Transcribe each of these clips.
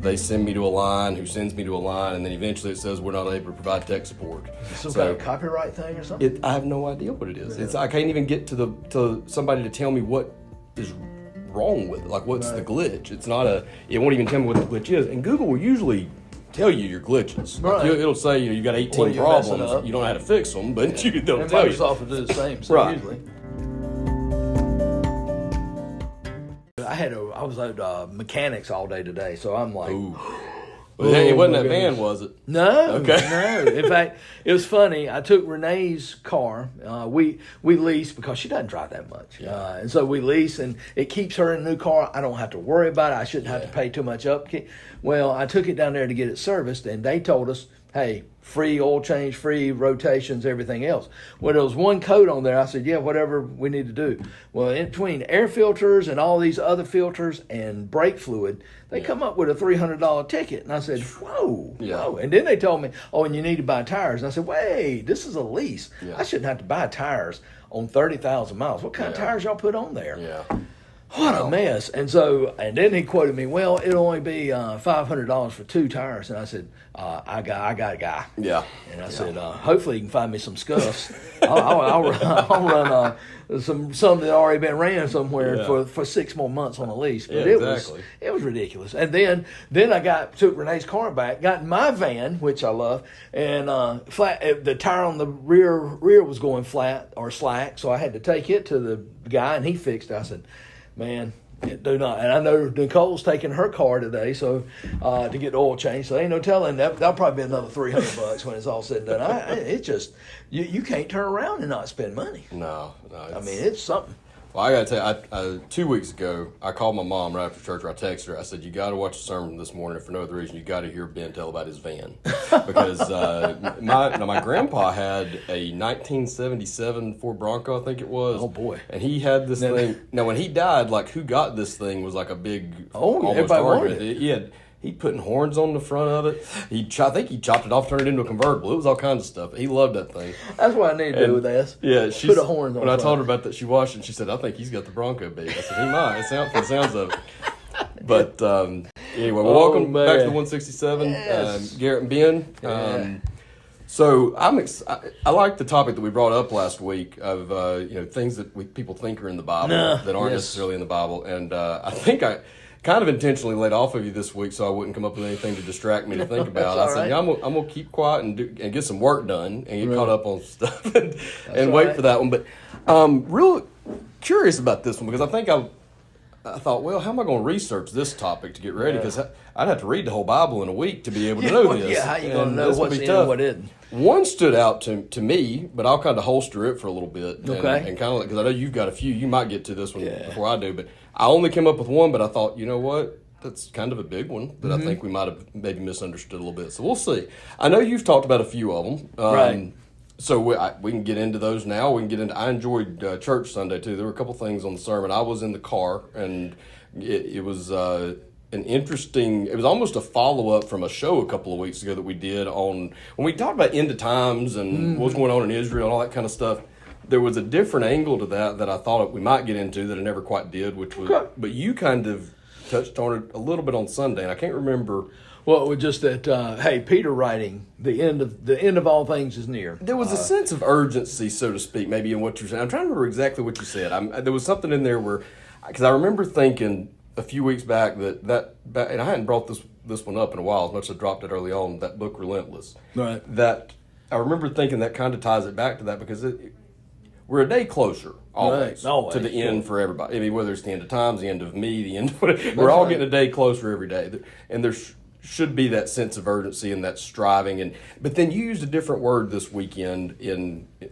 they send me to a line, who sends me to a line, and then eventually it says we're not able to provide tech support. Some kind of copyright thing or something? I have no idea what it is. I can't even get to somebody to tell me what is wrong with it. Like, what's the glitch? It's not it won't even tell me what the glitch is. And Google will usually tell you your glitches. Right. Like, it'll say, you got 18 problems. You don't know how to fix them, but they'll tell you. Microsoft will do the same, usually. I was at mechanics all day today, so I'm like, ooh. Well, it wasn't that van, was it? No, okay. No. In fact, it was funny. I took Renee's car. We lease because she doesn't drive that much, and so we lease, and it keeps her in a new car. I don't have to worry about it. I shouldn't have to pay too much upkeep. Well, I took it down there to get it serviced, and they told us, hey, free oil change, free rotations, everything else. Well, there was one code on there. I said, yeah, whatever we need to do. Well, in between air filters and all these other filters and brake fluid, they come up with a $300 ticket. And I said, whoa. And then they told me, oh, and you need to buy tires. And I said, wait, this is a lease. I shouldn't have to buy tires on 30,000 miles. What kind of tires y'all put on there? Yeah. What a mess. And then he quoted me, well, it'll only be $500 for 2 tires. And I said, I got a guy. Yeah. And I said, hopefully he can find me some scuffs. I'll run some that already been ran somewhere for 6 more months on a lease. But it was ridiculous. And then I took Renee's car back, got in my van, which I love, and the tire on the rear was going flat or slack, so I had to take it to the guy, and he fixed it. I said, man, do not. And I know Nicole's taking her car today, so to get the oil changed. So ain't no telling that'll probably be another $300 when it's all said and done. It's just you can't turn around and not spend money. No. I mean, it's something. Well, I got to tell you, 2 weeks ago, I called my mom right after church, or I texted her. I said, you got to watch the sermon this morning. If for no other reason, you got to hear Ben tell about his van. Because my grandpa had a 1977 Ford Bronco, I think it was. Oh, boy. And he had this thing. Now, when he died, like, who got this thing was like a big almost everybody argument. wanted it. He putting horns on the front of it. I think he chopped it off, turned it into a convertible. It was all kinds of stuff. He loved that thing. That's what I need to do with this. Yeah, put a horn on. When I told her about that, she watched it and she said, "I think he's got the Bronco beat." I said, "He might." It sounds of it. But anyway, welcome back to the 167, Yes. Garrett and Ben. So I like the topic that we brought up last week of things that people think are in the Bible that aren't necessarily in the Bible, and I think I kind of intentionally laid off of you this week so I wouldn't come up with anything to distract me to think about. I said, I'm gonna keep quiet and get some work done and get caught up on stuff and wait for that one. But real curious about this one because I think I thought, well, how am I going to research this topic to get ready? Because I'd have to read the whole Bible in a week to be able to know this. Yeah, how you going to know what's in and what isn't? One stood out to me, but I'll kind of holster it for a little bit. And kind of because I know you've got a few. You might get to this one before I do, but I only came up with one. But I thought, you know what? That's kind of a big one that I think we might have maybe misunderstood a little bit. So we'll see. I know you've talked about a few of them. Right. So we can get into those now. We can get into. I enjoyed church Sunday too. There were a couple things on the sermon. I was in the car, and it was an interesting. It was almost a follow up from a show a couple of weeks ago that we did on when we talked about end of times and what's going on in Israel and all that kind of stuff. There was a different angle to that I thought we might get into that I never quite did, which was. But you kind of touched on it a little bit on Sunday, and I can't remember. Well, it was just that, hey, Peter writing, the end of all things is near. There was a sense of urgency, so to speak, maybe in what you're saying. I'm trying to remember exactly what you said. There was something in there where, because I remember thinking a few weeks back that and I hadn't brought this one up in a while, as much as I dropped it early on, that book, Relentless. Right. That I remember thinking that kind of ties it back to that because we're a day closer, always, to the end for everybody. I mean, whether it's the end of times, the end of me, the end of whatever, we're all getting a day closer every day. And there's should be that sense of urgency and that striving, but then you used a different word this weekend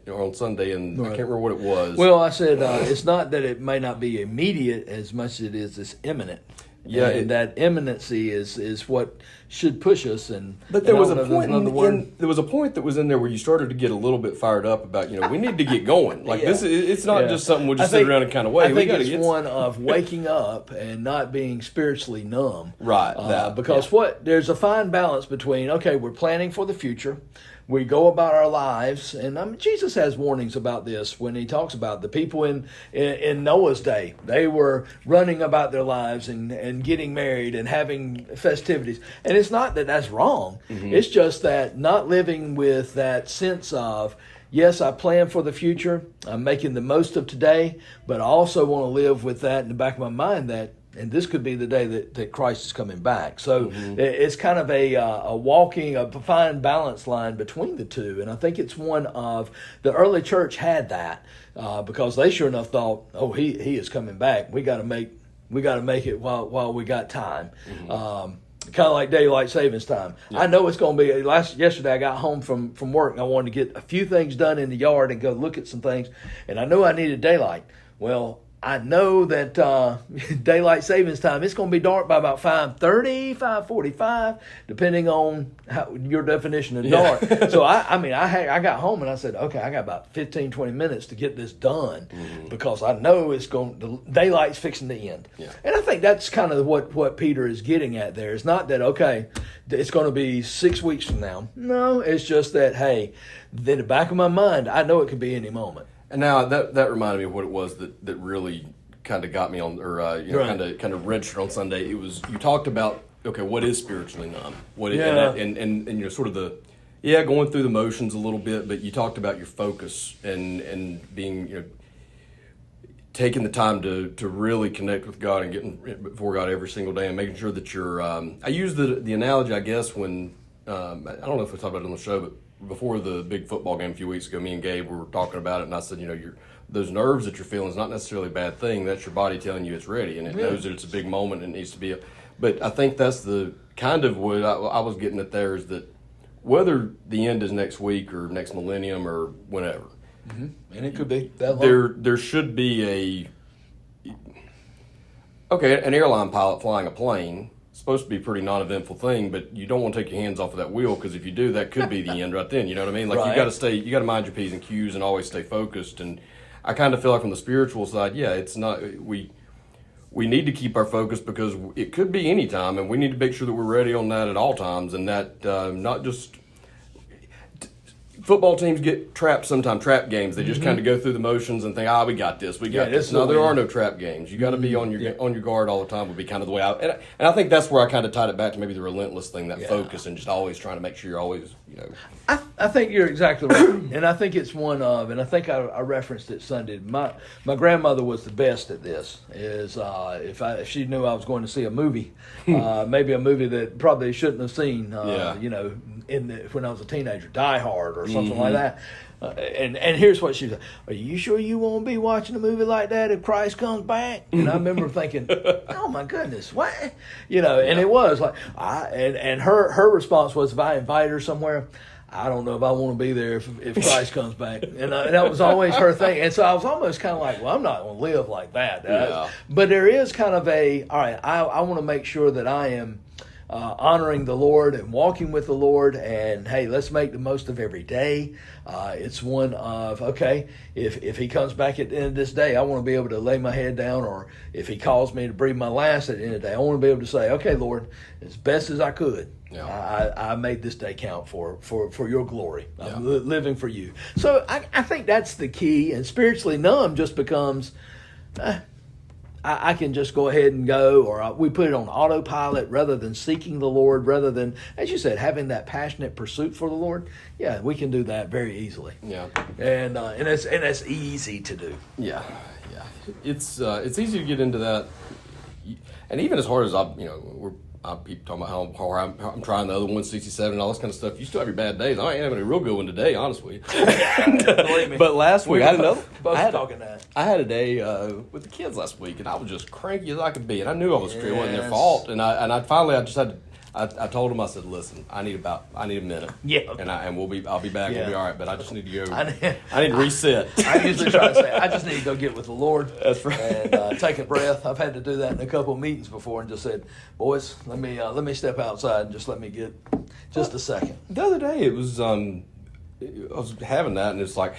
on Sunday, and I can't remember what it was. Well, I said it's not that it may not be immediate as much as it is this imminent. Yeah, and that imminency is what should push us. But there was a point. There was a point that was in there where you started to get a little bit fired up about we need to get going. Like this, it's not just something we'll just sit around and kind of wait. I think it's one of waking up and not being spiritually numb. Right. Because there's a fine balance between we're planning for the future. we go about our lives, and Jesus has warnings about this when he talks about the people in Noah's day. They were running about their lives and getting married and having festivities. And it's not that that's wrong. Mm-hmm. It's just that not living with that sense of, yes, I plan for the future, I'm making the most of today, but I also want to live with that in the back of my mind that, and this could be the day that Christ is coming back. So it's kind of a fine balance line between the two. And I think it's one of, the early church had that because they sure enough thought, oh, he is coming back. We got to make it while we got time. Mm-hmm. Kind of like daylight savings time. Yeah. I know it's going to be, yesterday I got home from work and I wanted to get a few things done in the yard and go look at some things. And I knew I needed daylight. Well, I know that daylight savings time, it's going to be dark by about 5:30, 5:45, depending on your definition of dark. So, I got home and I said, okay, I got about 15, 20 minutes to get this done because I know the daylight's fixing to end. Yeah. And I think that's kind of what Peter is getting at there. It's not that, okay, it's going to be 6 weeks from now. No, it's just that, hey, in the back of my mind, I know it could be any moment. And now that reminded me of what it was that really kind of got me on, or right. kind of registered on Sunday. It was, you talked about, okay, what is spiritually numb? And sort of going through the motions a little bit, but you talked about your focus and being, taking the time to really connect with God and getting before God every single day and making sure that you're. I use the analogy, I guess, when I don't know if we talked about it on the show, but before the big football game a few weeks ago, me and Gabe were talking about it, and I said, those nerves that you're feeling is not necessarily a bad thing. That's your body telling you it's ready, and it knows that it's a big moment and it needs to be. But I think that's the kind of what I was getting at there, is that whether the end is next week or next millennium or whenever, and it could be that long. There should be an airline pilot flying a plane. Supposed to be a pretty non-eventful thing, but you don't want to take your hands off of that wheel, because if you do, that could be the end right then. You know what I mean? Like right. You got to mind your P's and Q's and always stay focused. And I kind of feel like on the spiritual side, it's not, we need to keep our focus because it could be any time, and we need to make sure that we're ready on that at all times, and that not just. Football teams get trapped sometimes, trap games. They just kind of go through the motions and think, we got this, we got this. No, there are no trap games. You got to be on your guard all the time would be kind of the way and I think that's where I kind of tied it back to maybe the relentless thing, that focus, and just always trying to make sure you're always, I think you're exactly right. And I think it's one of, and I think I referenced it Sunday, my grandmother was the best at this, is if she knew I was going to see a movie, maybe a movie that probably shouldn't have seen, when I was a teenager, Die Hard or something like that. And here's what she said: "Are you sure you won't be watching a movie like that if Christ comes back?" And I remember thinking, "Oh my goodness, what?" And it was like, and her response was, if I invite her somewhere, I don't know if I want to be there if Christ comes back. And that was always her thing. And so I was almost kind of like, well, I'm not going to live like that. But there is kind of I want to make sure that I am honoring the Lord and walking with the Lord, and hey, let's make the most of every day. It's one of, okay, if he comes back at the end of this day, I want to be able to lay my head down, or if he calls me to breathe my last at the end of the day, I want to be able to say, okay, Lord, as best as I could, I made this day count for your glory. I'm living for you. So I think that's the key, and spiritually numb just becomes, I can just go ahead and go, or we put it on autopilot rather than seeking the Lord, rather than, as you said, having that passionate pursuit for the Lord. Yeah, we can do that very easily. Yeah, and that's easy to do. Yeah. It's easy to get into that, and even as hard as I keep talking about how I'm trying the other 167 and all this kind of stuff. You still have your bad days. I ain't having a real good one today, honestly. Believe me. But last week, I had a day with the kids last week, and I was just cranky as I could be, and I knew I was it wasn't their fault. And I finally just had to. I told them, I said, listen, I need a minute. Yeah. And I'll be back. Yeah. We'll be all right. But I just need to go. I need to reset. I usually try to say, I just need to go get with the Lord. That's right. And take a breath. I've had to do that in a couple of meetings before, and just said, boys, let me step outside and just let me get a second. The other day, it was I was having that, and it's like,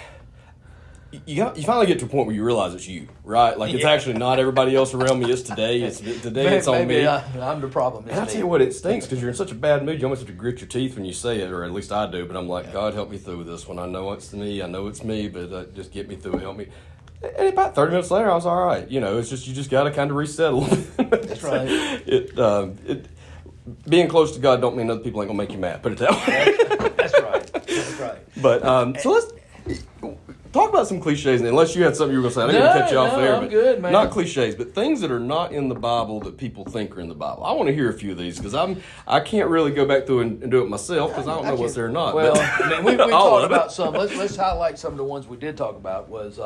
you finally get to a point where you realize it's you, right? Like it's actually not everybody else around me. It's today. It's on me. I'm the problem. And I tell you what, it stinks because you're in such a bad mood. You almost have to grit your teeth when you say it, or at least I do. But I'm like, God, help me through this one. I know it's me. I know it's me, but just get me through it. Help me. And about 30 minutes later, I was all right. It's just you just got to kind of reset a little bit. That's right. Being close to God don't mean other people ain't gonna make you mad. Put it that way. That's right. That's right. But so let's talk about some cliches. And unless you had something you were gonna say, I didn't even cut you off there. I'm good, man. Not cliches, but things that are not in the Bible that people think are in the Bible. I want to hear a few of these because I can't really go back through and do it myself because I don't know what's there or not. Well, we talked about some. Let's highlight some of the ones we did talk about. Was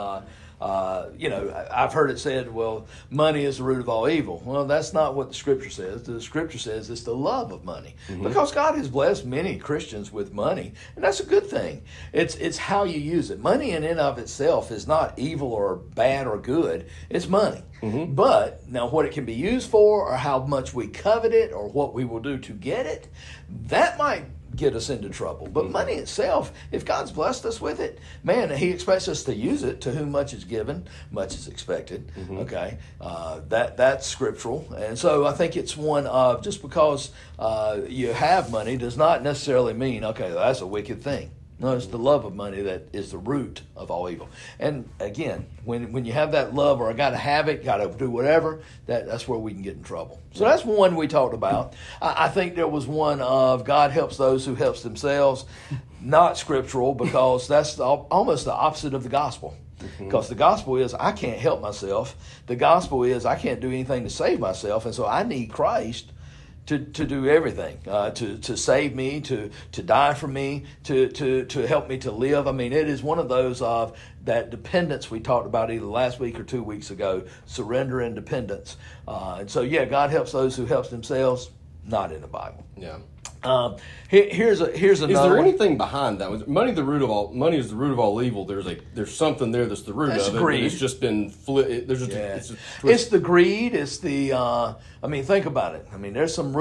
I've heard it said, well, money is the root of all evil. Well, that's not what the Scripture says. The Scripture says it's the love of money. Mm-hmm. Because God has blessed many Christians with money, and that's a good thing. It's how you use it. Money in and of itself is not evil or bad or good. It's money. Mm-hmm. But now what it can be used for, or how much we covet it, or what we will do to get it, that might get us into trouble. But money itself, if God's blessed us with it, man, He expects us to use it. To whom much is given, much is expected. Mm-hmm. Okay, that's scriptural, and so I think it's one of, just because you have money does not necessarily mean, okay, that's a wicked thing. No, it's the love of money that is the root of all evil. And again, when you have that love, or I got to have it, got to do whatever, that's where we can get in trouble. So that's one we talked about. I think there was one of God helps those who helps themselves, not scriptural, because that's almost the opposite of the gospel. Because the gospel is I can't help myself. The gospel is I can't do anything to save myself, and so I need Christ to do everything, to save me, to die for me, to help me to live. I mean, it is one of those of that dependence we talked about either last week or 2 weeks ago, surrender and dependence. And so, God helps those who helps themselves, not in the Bible. Yeah. Here's another. Is there anything behind that? Money is the root of all evil. There's something there that's the root of it. Greed. It's just been It's the greed. It's the. Think about it. There's some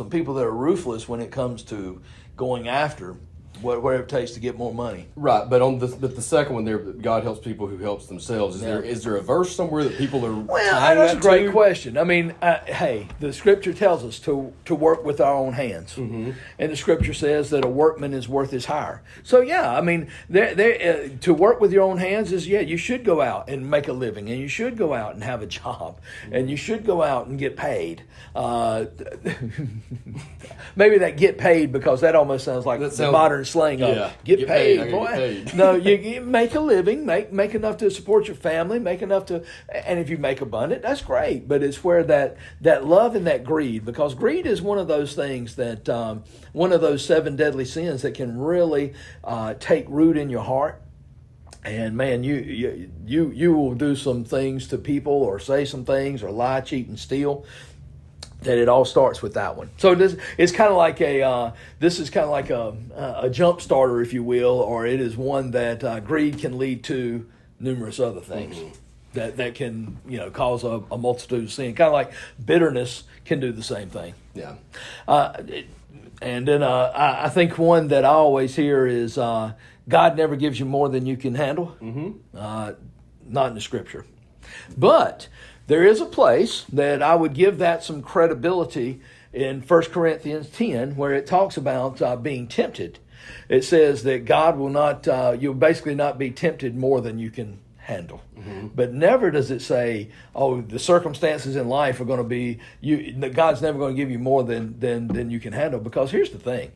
people that are ruthless when it comes to going after whatever it takes to get more money. Right, but the second one there, God helps people who helps themselves. Is there a verse somewhere that people are? Well, that's a great question. Hey, the Scripture tells us to work with our own hands, mm-hmm. and the Scripture says that a workman is worth his hire. So to work with your own hands is you should go out and make a living, and you should go out and have a job, mm-hmm. and you should go out and get paid. Maybe that get paid, because that almost sounds like the modern slang of get paid, boy. Get paid. No, you make a living, make enough to support your family, make enough to, and if you make abundant, that's great. But it's where that love and that greed, because greed is one of those things that one of those 7 deadly sins that can really take root in your heart. And man, you will do some things to people, or say some things, or lie, cheat, and steal. That it all starts with that one. So this is kind of like a jump starter, if you will, or it is one that greed can lead to numerous other things, mm-hmm. that can cause a multitude of sin. Kind of like bitterness can do the same thing. Yeah. And then I think one that I always hear is God never gives you more than you can handle. Mm-hmm. Not in the Scripture, but there is a place that I would give that some credibility in 1 Corinthians 10, where it talks about being tempted. It says that God will not, you'll basically not be tempted more than you can handle. Mm-hmm. But never does it say, the circumstances in life are going to be, God's never going to give you more than you can handle. Because here's the thing.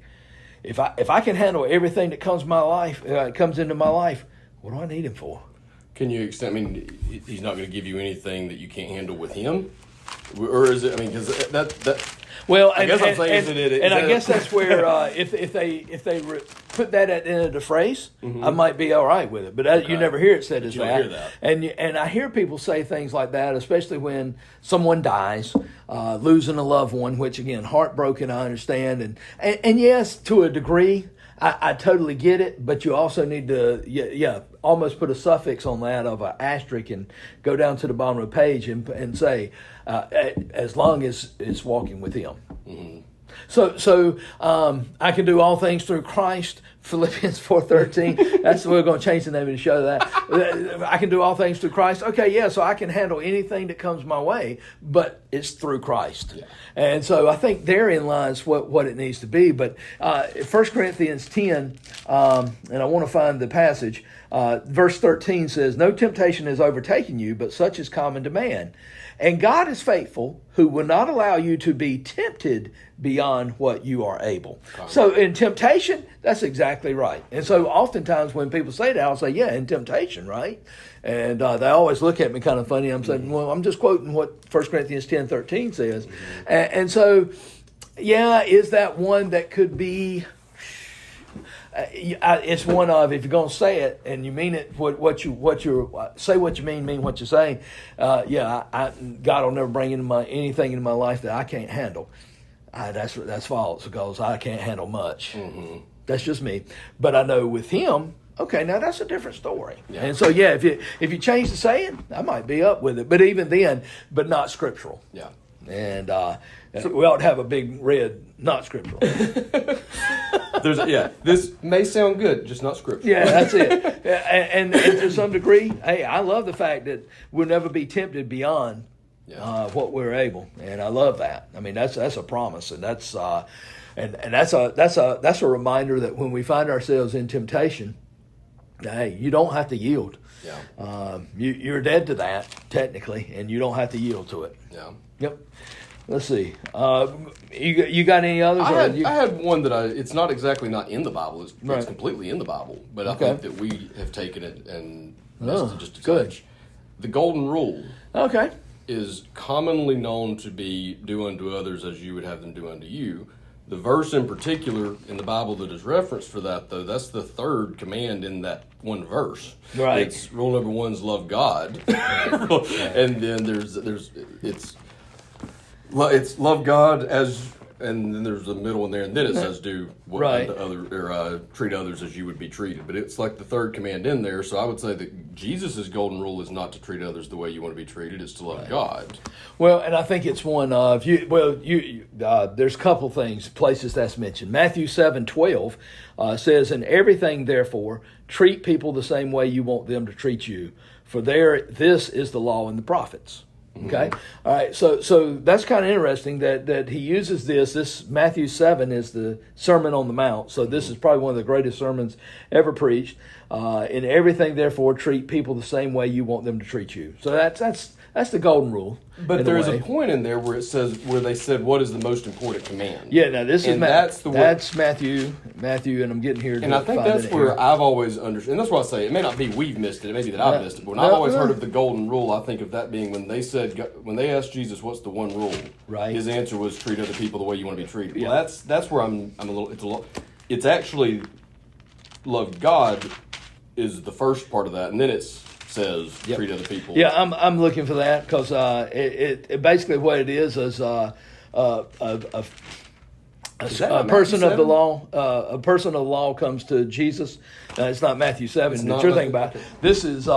If I can handle everything that comes into my life, what do I need Him for? Can you extend? He's not going to give you anything that you can't handle with Him, or is it? Because that. Well, I guess I'm saying I guess that's where if they put that at the end of the phrase, mm-hmm. I might be all right with it. But you never hear it said as that. Hear that. And I hear people say things like that, especially when someone dies, losing a loved one, which again, heartbroken. I understand, and yes, to a degree. I totally get it, but you also need to, almost put a suffix on that of an asterisk and go down to the bottom of the page and say, as long as it's walking with Him. Mm-hmm. So I can do all things through Christ. Philippians 4:13. That's we're going to change the name to show that. I can do all things through Christ. Okay, yeah. So I can handle anything that comes my way, but it's through Christ. Yeah. And so I think therein lies what it needs to be. But 1 Corinthians 10, and I want to find the passage. Verse 13 says, "No temptation has overtaken you, but such is common to man. And God is faithful, who will not allow you to be tempted beyond what you are able." So in temptation, that's exactly right. And so oftentimes when people say that, I'll say, yeah, in temptation, right? And they always look at me kind of funny. I'm saying, well, I'm just quoting what 1 Corinthians 10:13 says. And so, yeah, is that one that could be... it's one of, if you're going to say it and you mean it, what you say what you mean what you're saying. God will never bring anything into my life that I can't handle. That's false, because I can't handle much. Mm-hmm. That's just me. But I know with Him, okay, now that's a different story. Yeah. And so, yeah, if you change the saying, I might be up with it. But even then, but not scriptural. Yeah. And so we ought to have a big red, not scriptural. This may sound good, just not scriptural. Yeah, that's it. And to some degree, hey, I love the fact that we'll never be tempted beyond what we're able, and I love that. I mean, that's a promise, and that's a reminder that when we find ourselves in temptation, hey, you don't have to yield. Yeah. You're dead to that technically, and you don't have to yield to it. Yeah. Yep. Let's see. You got any others? I had one that it's not exactly not in the Bible. It's completely in the Bible, but I think that we have taken it and messed it just a touch. The golden rule. Okay. Is commonly known to be do unto others as you would have them do unto you. The verse in particular in the Bible that is referenced for that, though, that's the third command in that one verse. Right. It's rule number 1 is love God, and then it's love God as, and then there's the middle one there, and then it says do what treat others as you would be treated. But it's like the third command in there. So I would say that Jesus' golden rule is not to treat others the way you want to be treated; it's to love God. Well, and I think it's one of you. Well, there's a couple places that's mentioned. Matthew 7:12 says, "In everything, therefore, treat people the same way you want them to treat you. For this is the law and the prophets." Okay, all right. So that's kind of interesting that he uses this. This Matthew 7 is the Sermon on the Mount. So this is probably one of the greatest sermons ever preached. In everything, therefore, treat people the same way you want them to treat you. So that's the golden rule. But there's a point in there where it says they said what is the most important command. Yeah, now this is that's Matthew, and I'm getting here. And I think that's where I've always understood. And that's why I say it may not be we've missed it. It may be that I've missed it. But when I've always heard of the golden rule, I think of that being when they asked Jesus what's the one rule. Right. His answer was treat other people the way you want to be treated. Yeah. Well, that's where I'm a little. It's actually love God is the first part of that, and then it's says treat other people. Yeah, I'm looking for that because it basically what it is a person of the law. A person of the law comes to Jesus. It's not Matthew 7 that you're thinking about. This is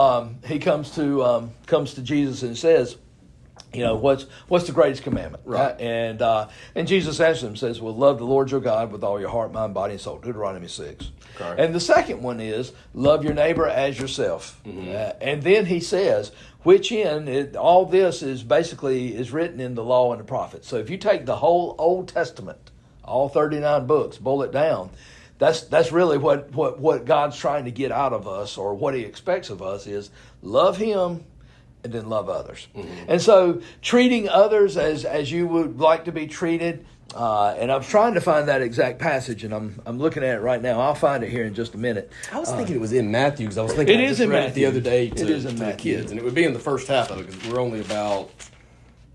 he comes to Jesus and says, what's the greatest commandment? Right. And Jesus answers him, says, well, love the Lord your God with all your heart, mind, body, and soul. Deuteronomy 6. Okay. And the second one is love your neighbor as yourself. Mm-hmm. And then he says, all this is written in the law and the prophets. So if you take the whole Old Testament, all 39 books, boil it down, that's really what God's trying to get out of us, or what he expects of us, is love him and then love others. Mm-hmm. And so treating others as you would like to be treated. And I'm trying to find that exact passage, and I'm looking at it right now. I'll find it here in just a minute. I was thinking it was in Matthew, because I was thinking it is in Matthew the other day to the kids, and it would be in the first half of it, because we're only about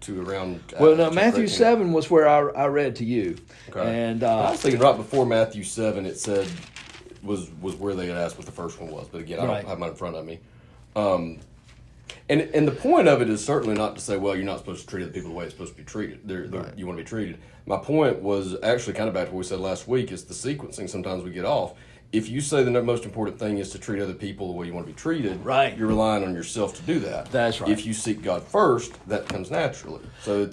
to around. Well, no, Matthew 7 was where I read to you. Okay. And I was thinking right before Matthew 7, it said was where they had asked what the first one was, but again, I don't have mine in front of me. And the point of it is certainly not to say, well, you're not supposed to treat other people the way it's supposed to be treated. You want to be treated. My point was actually kind of back to what we said last week. It's the sequencing. Sometimes we get off. If you say the most important thing is to treat other people the way you want to be treated, you're relying on yourself to do that. That's right. If you seek God first, that comes naturally. So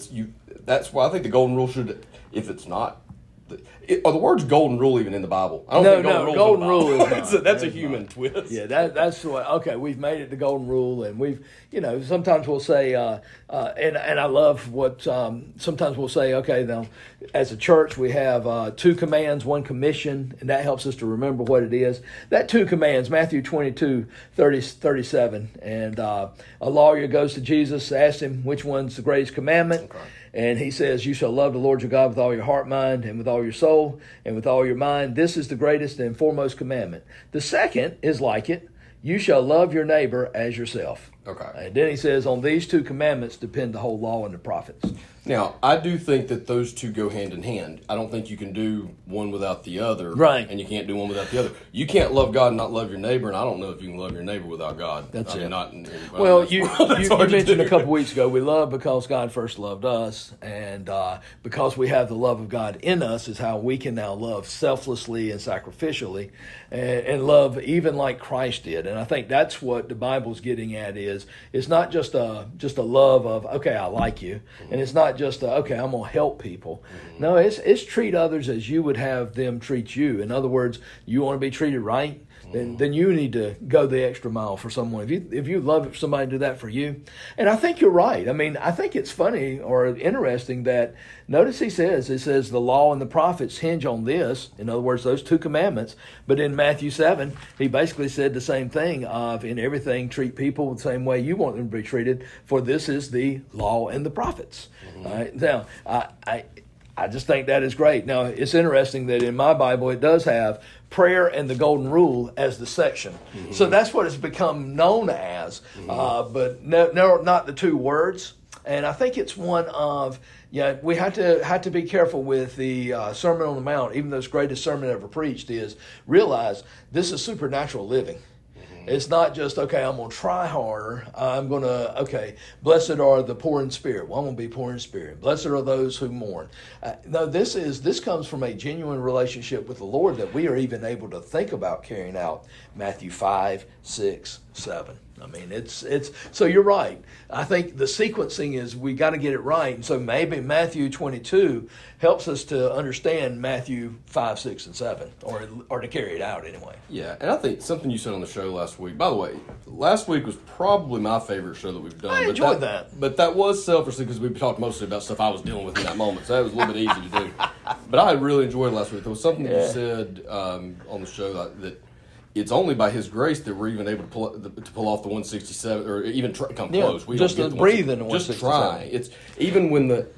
that's why I think the golden rule should, if it's not Are the words golden rule even in the Bible? I don't think golden rule is not. That's a human twist. Yeah, that's what. Okay, we've made it the golden rule, and we've, sometimes we'll say, and I love what sometimes we'll say. Okay, now as a church we have 2 commands, 1 commission, and that helps us to remember what it is. That 2 commands, Matthew 22:37, and a lawyer goes to Jesus, asks him which one's the greatest commandment. Okay. And he says, you shall love the Lord your God with all your heart, mind, and with all your soul, and with all your mind. This is the greatest and foremost commandment. The second is like it. You shall love your neighbor as yourself. Okay. And then he says, on these 2 commandments depend the whole law and the prophets. Now, I do think that those 2 go hand in hand. I don't think you can do one without the other. Right. And you can't do one without the other. You can't love God and not love your neighbor, and I don't know if you can love your neighbor without God. That's it. You mentioned a couple weeks ago, we love because God first loved us, and because we have the love of God in us is how we can now love selflessly and sacrificially, and love even like Christ did. And I think that's what the Bible's getting at is it's not just a love of, okay, I like you, and it's not just okay, I'm gonna help people. No, it's treat others as you would have them treat you. In other words, you want to be treated right, then you need to go the extra mile for someone. If you love somebody to do that for you, and I think you're right. I mean, I think it's funny or interesting that notice it says the law and the prophets hinge on this. In other words, those 2 commandments. But in Matthew 7, he basically said the same thing of in everything treat people the same way you want them to be treated. For this is the law and the prophets. All right? Now, I just think that is great. Now, it's interesting that in my Bible, it does have prayer and the golden rule as the section. Mm-hmm. So that's what it's become known as, but no, not the 2 words. And I think it's one of, we have to be careful with the Sermon on the Mount, even though it's the greatest sermon ever preached, is realize this is supernatural living. It's not just, okay, I'm going to try harder. I'm going to, okay, blessed are the poor in spirit. Well, I'm going to be poor in spirit. Blessed are those who mourn. No, this comes from a genuine relationship with the Lord that we are even able to think about carrying out Matthew 5, 6, 7. I mean, it's so you're right. I think the sequencing is we got to get it right. And so maybe Matthew 22 helps us to understand Matthew 5, 6, and 7, or to carry it out anyway. Yeah, and I think something you said on the show last week, by the way, last week was probably my favorite show that we've done. I enjoyed that. But that was selfishly because we talked mostly about stuff I was dealing with in that moment, so that was a little bit easy to do. But I really enjoyed last week. There was something that you said on the show that it's only by His grace that we're even able to pull off the 167, or even come close. We just don't get breathe in the 167. Just try. It's even when the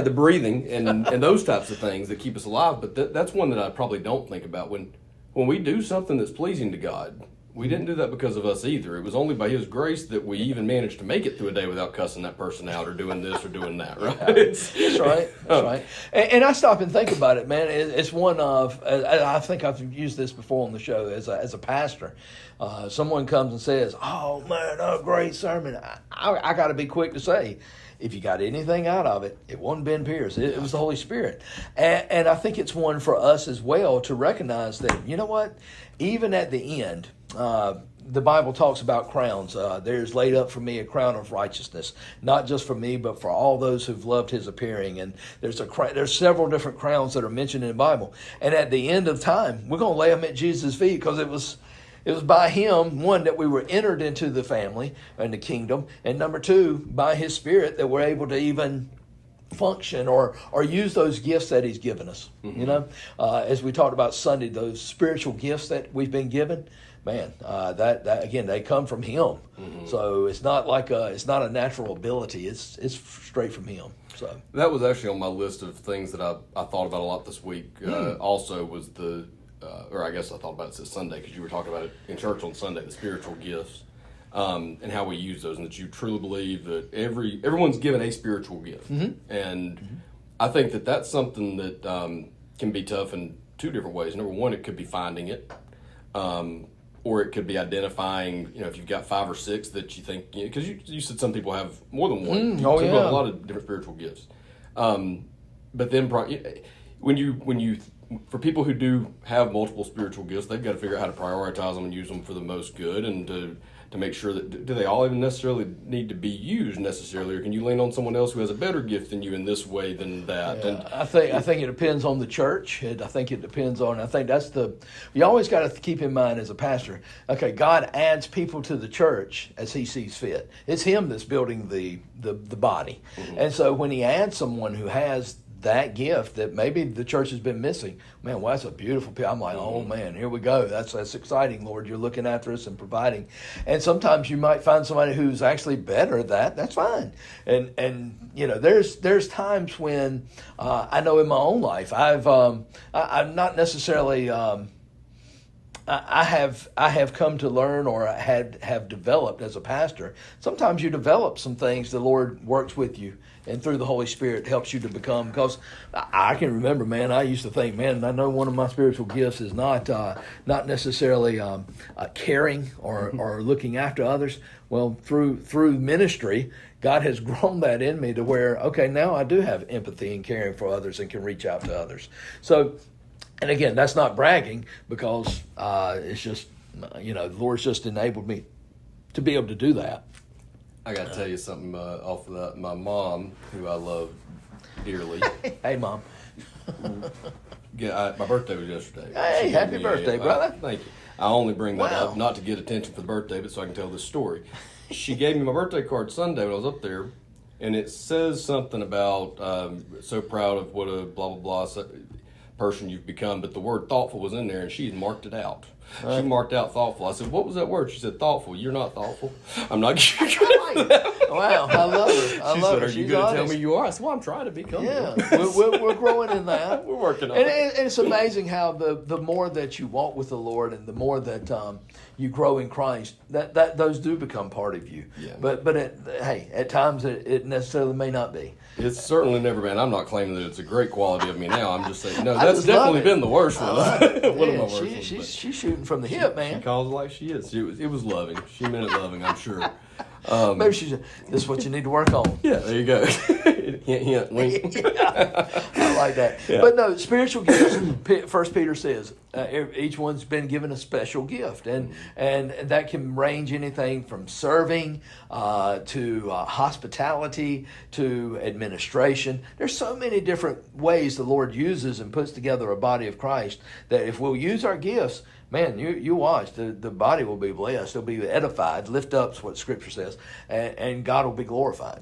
breathing and those types of things that keep us alive. But that's one that I probably don't think about when we do something that's pleasing to God. We didn't do that because of us either. It was only by His grace that we even managed to make it through a day without cussing that person out or doing this or doing that, right? That's right. That's right. And I stop and think about it, man. It's one of, I think I've used this before on the show as a pastor. Someone comes and says, oh, man, great sermon. I got to be quick to say, if you got anything out of it, it wasn't Ben Pierce. It was the Holy Spirit. And I think it's one for us as well to recognize that, you know what, even at the end, the Bible talks about crowns. There's laid up for me a crown of righteousness, not just for me, but for all those who've loved His appearing. And there's several different crowns that are mentioned in the Bible. And at the end of time, we're going to lay them at Jesus' feet because it was by Him, one, that we were entered into the family and the kingdom, and number 2, by His Spirit that we're able to even function or use those gifts that He's given us. Mm-hmm. You know, as we talked about Sunday, those spiritual gifts that we've been given, man, that again, they come from Him. Mm-hmm. So it's not like it's not a natural ability. It's straight from Him. So that was actually on my list of things that I thought about a lot this week. Also was or I guess I thought about it since Sunday because you were talking about it in church on Sunday, the spiritual gifts, and how we use those, and that you truly believe that everyone's given a spiritual gift. Mm-hmm. And I think that that's something that can be tough in 2 different ways. Number one, it could be finding it, or it could be identifying, if you've got 5 or 6 that you think, because you said some people have more than one. Some people have a lot of different spiritual gifts. But then when you for people who do have multiple spiritual gifts, they've got to figure out how to prioritize them and use them for the most good, and to to make sure that, do they all even necessarily need to be used necessarily, or can you lean on someone else who has a better gift than you in this way than that? Yeah, and I think it depends on the church. I think that's you always got to keep in mind as a pastor, okay, God adds people to the church as he sees fit. It's him that's building the body. And so when he adds someone who has that gift that maybe the church has been missing, man, well, that's a beautiful picture. I'm like, oh man, here we go. That's exciting, Lord. You're looking after us and providing. And sometimes you might find somebody who's actually better at that. That's fine. And there's times when I know in my own life I'm not necessarily. I have come to learn, or have developed as a pastor. Sometimes you develop some things. The Lord works with you, and through the Holy Spirit helps you to become. Because I can remember, man, I used to think, man, I know one of my spiritual gifts is not necessarily caring or looking after others. Well, through ministry, God has grown that in me to where, okay, now I do have empathy and caring for others and can reach out to others. So. And again, that's not bragging, because it's just, the Lord's just enabled me to be able to do that. I got to tell you something off of that. My mom, who I love dearly. Hey, Mom. My birthday was yesterday. Hey, happy birthday, brother. Thank you. I only bring that up, not to get attention for the birthday, but so I can tell this story. She gave me my birthday card Sunday when I was up there, and it says something about, so proud of what a blah, blah, blah person you've become, but the word thoughtful was in there, and she marked it out. She marked out thoughtful. I said, what was that word? She said, thoughtful. You're not thoughtful. I'm not giving you that. Wow, I love her. She said, are you going to tell me you are? I said, well, I'm trying to become. Yeah, we're growing in that. We're working on it. And it's amazing how the more that you walk with the Lord, and the more that you grow in Christ, that those do become part of you. Yeah. But at times it necessarily may not be. It's certainly never been. I'm not claiming that it's a great quality of me now. I'm just saying, no, that's definitely been the worst one. One of my worst ones. She's shooting from the hip, man. She calls it like she is. It was loving. She meant it loving, I'm sure. Maybe she's. This is what you need to work on. Yeah, there you go. Hint, wink. I like that. Yeah. But no, spiritual gifts. First Peter says each one's been given a special gift, and that can range anything from serving to hospitality to administration. There's so many different ways the Lord uses and puts together a body of Christ that if we'll use our gifts, man, you watch, the body will be blessed. It'll be edified. Lift up is what Scripture says, and God will be glorified.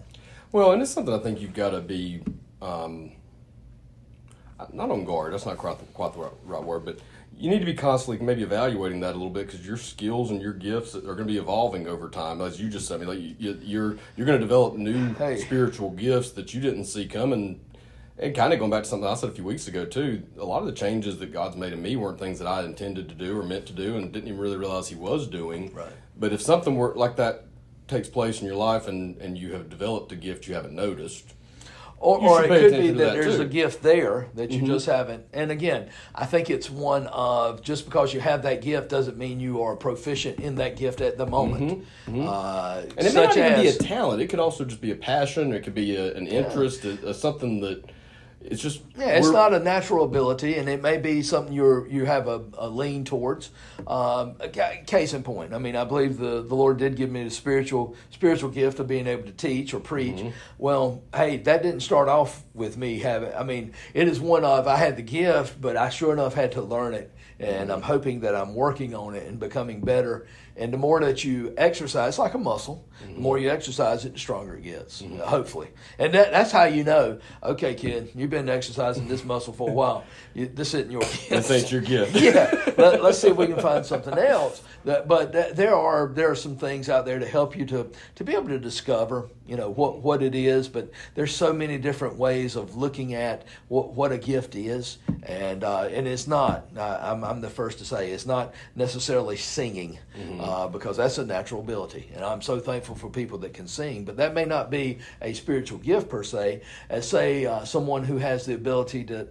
Well, and it's something I think you've got to be not on guard. That's not quite the right word, but you need to be constantly maybe evaluating that a little bit, because your skills and your gifts are going to be evolving over time. As you just said, like you're going to develop new spiritual gifts that you didn't see coming. And kind of going back to something I said a few weeks ago, too, a lot of the changes that God's made in me weren't things that I intended to do or meant to do and didn't even really realize he was doing. Right. But if something like that takes place in your life and you have developed a gift you haven't noticed, or it could be that there's a gift there that you just haven't. And again, I think it's one of, just because you have that gift doesn't mean you are proficient in that gift at the moment. And it may not even be a talent. It could also just be a passion. It could be an interest, something that... It's just it's not a natural ability, and it may be something you have a lean towards. Case in point, I mean, I believe the Lord did give me the spiritual gift of being able to teach or preach. Well, hey, that didn't start off with me having. I mean, it is one of, I had the gift, but I sure enough had to learn it, and I'm hoping that I'm working on it and becoming better. And the more that you exercise, it's like a muscle. The more you exercise it, the stronger it gets, hopefully. And that's how you know, okay, kid, you've been exercising this muscle for a while. This isn't your gift. This ain't your gift. Let's see if we can find something else. But there are some things out there to help you to be able to discover, what it is. But there's so many different ways of looking at what a gift is. And it's not, I'm the first to say, it's not necessarily singing. Because that's a natural ability, and I'm so thankful for people that can sing. But that may not be a spiritual gift per se, as say someone who has the ability to,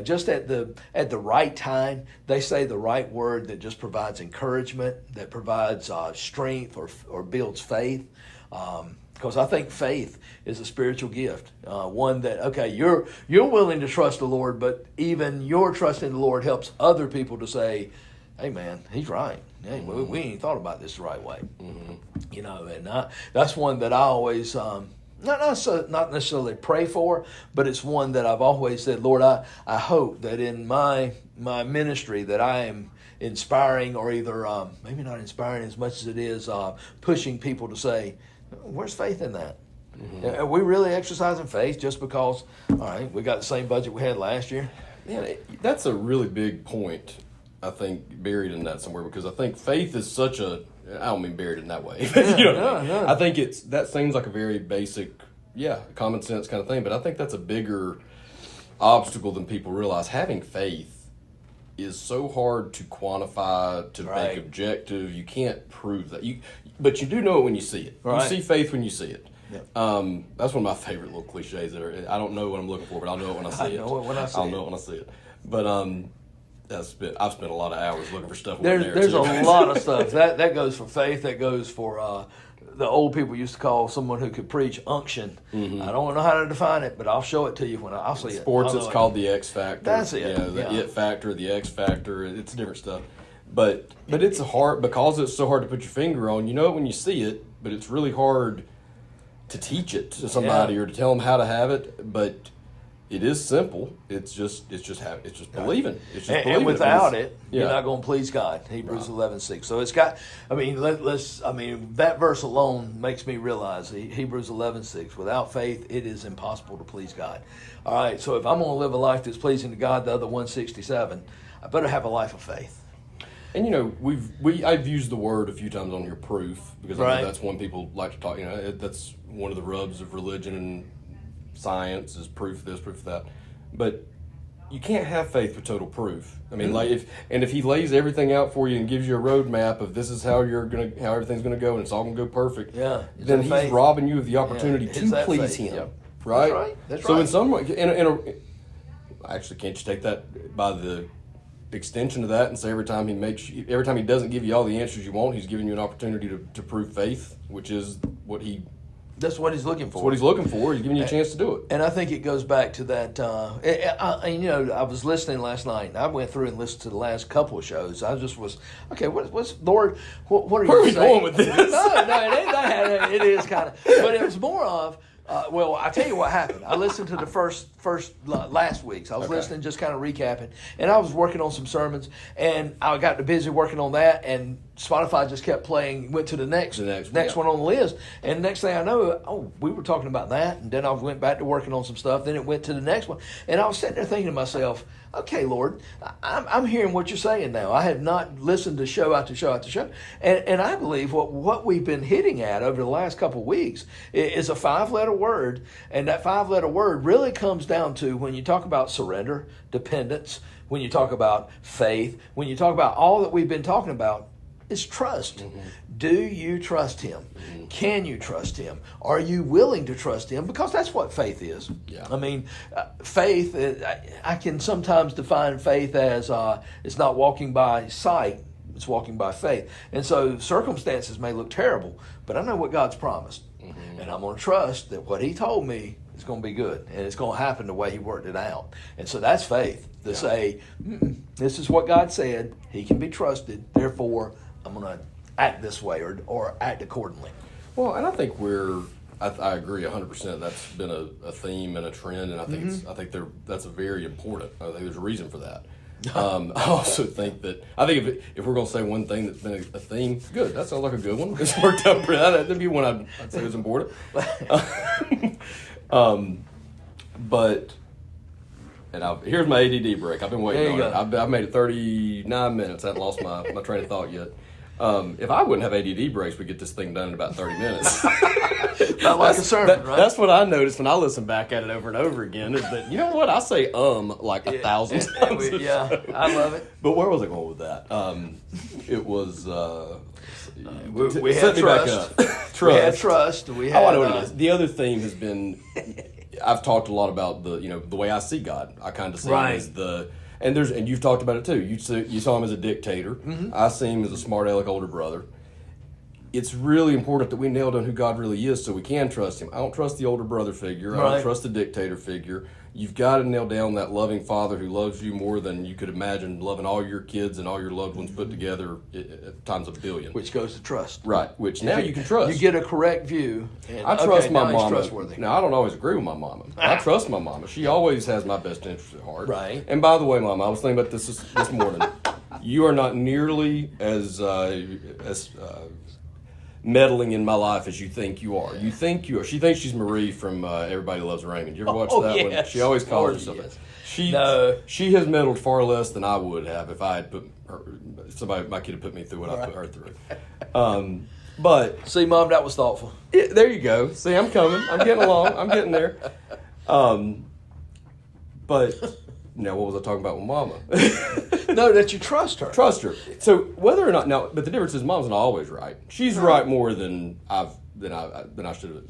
just at the right time, they say the right word that just provides encouragement, that provides strength or builds faith. Because I think faith is a spiritual gift, one that you're willing to trust the Lord, but even your trust in the Lord helps other people to say, hey man, he's right. Hey, we ain't thought about this the right way. Mm-hmm. And that's one that I always not necessarily pray for, but it's one that I've always said, Lord, I hope that in my ministry that I am inspiring, or either maybe not inspiring as much as it is pushing people to say, where's faith in that? Mm-hmm. Are we really exercising faith just because, all right, we got the same budget we had last year? Yeah, that's a really big point, I think, buried in that somewhere, because I think faith is such a, I don't mean buried in that way. I think that seems like a very basic, common sense kind of thing, but I think that's a bigger obstacle than people realize. Having faith is so hard to quantify, to make objective. You can't prove that. But you do know it when you see it. Right. You see faith when you see it. Yep. That's one of my favorite little cliches. I don't know what I'm looking for, but I'll know it when I see it. I'll know it when I see it. But I've spent a lot of hours looking for stuff. There's a lot of stuff that goes for faith. That goes for the old people used to call someone who could preach unction. Mm-hmm. I don't know how to define it, but I'll show it to you when I'll see it. Sports, it's called the X factor. That's it. The it factor, the X factor. It's different stuff. But it's hard because it's so hard to put your finger on. You know it when you see it, but it's really hard to teach it to somebody or to tell them how to have it. But it is simple. It's just believing. It's just believing. And without it, you're not going to please God. Hebrews 11:6. So it's got. I mean, that verse alone makes me realize Hebrews 11:6. Without faith, it is impossible to please God. All right. So if I'm going to live a life that's pleasing to God, the other 167, I better have a life of faith. And I've used the word a few times on here, proof, because I know that's one people like to talk. That's one of the rubs of religion and science is proof of this, proof of that. But you can't have faith with total proof. I mean, if he lays everything out for you and gives you a roadmap of this is how everything's gonna go and it's all gonna go perfect, then he's robbing you of the opportunity to please him. Yep. Right? That's right. So in some way, actually, can't you take that by the extension of that and say every time he doesn't give you all the answers you want, he's giving you an opportunity to prove faith, which is that's what he's looking for. That's what he's looking for. He's giving you a chance to do it. And I think it goes back to that. I was listening last night. And I went through and listened to the last couple of shows. I just was, okay, what's Lord, what are you saying? Where are we going with this? No, it ain't that. It is kind of. But it was more of, I tell you what happened. I listened to the first last week's. I was listening, just kind of recapping, and I was working on some sermons, and I got busy working on that, and Spotify just kept playing. Went to the next one on the list, and next thing I know, we were talking about that, and then I went back to working on some stuff. Then it went to the next one, and I was sitting there thinking to myself, okay, Lord, I'm hearing what you're saying now. I have not listened to show after show after show. And I believe what we've been hitting at over the last couple of weeks is a 5-letter word. And that 5-letter word really comes down to when you talk about surrender, dependence, when you talk about faith, when you talk about all that we've been talking about, is trust. Mm-hmm. Do you trust him? Mm-hmm. Can you trust him? Are you willing to trust him? Because that's what faith is. Yeah. I mean, faith, I can sometimes define faith as it's not walking by sight, it's walking by faith. And so circumstances may look terrible, but I know what God's promised. Mm-hmm. And I'm going to trust that what he told me is going to be good. And it's going to happen the way he worked it out. And so that's faith, to say, this is what God said. He can be trusted. Therefore, I'm going to act this way or act accordingly. Well, and I think I agree 100%. That's been a theme and a trend, and I think that's a very important. I think there's a reason for that. I also think if we're going to say one thing that's been a theme, good. That sounds like a good one. It's worked out pretty. That'd be one I'd say is important. Here's my ADD break. I've been waiting on it. I've made it 39 minutes. I haven't lost my train of thought yet. If I wouldn't have ADD breaks, we'd get this thing done in about 30 minutes. Not like a sermon, right? That's what I noticed when I listen back at it over and over again, is that, you know what, I say like 1,000 times. I love it. But where was I going with that? It was... we had trust. Trust. We had trust. I know what it is. The other theme has been... I've talked a lot about the way I see God. I kind of see him as and you've talked about it too. You saw him as a dictator. Mm-hmm. I see him as a smart aleck older brother. it's really important that we nail down who God really is so we can trust him. I don't trust the older brother figure. I don't trust the dictator figure. You've got to nail down that loving father who loves you more than you could imagine loving all your kids and all your loved ones put together times a billion. Which goes to trust. Right, which now you can trust. You get a correct view. And, I trust my mama. Trustworthy. Now, I don't always agree with my mama. I trust my mama. She always has my best interest at heart. Right. And by the way, Mama, I was thinking about this morning. You are not nearly as meddling in my life as you think you are. You think you are. She thinks she's Marie from Everybody Loves Raymond. You ever watch that one? She always calls herself that. She has meddled far less than I would have if I had put her, my kid had put me through what I put her through. But see, Mom, that was thoughtful. There you go. See, I'm coming. I'm getting along. I'm getting there. But now, what was I talking about with Mama? No, that you trust her. Trust her. So whether or not now, but the difference is Mom's not always right. She's right more than I should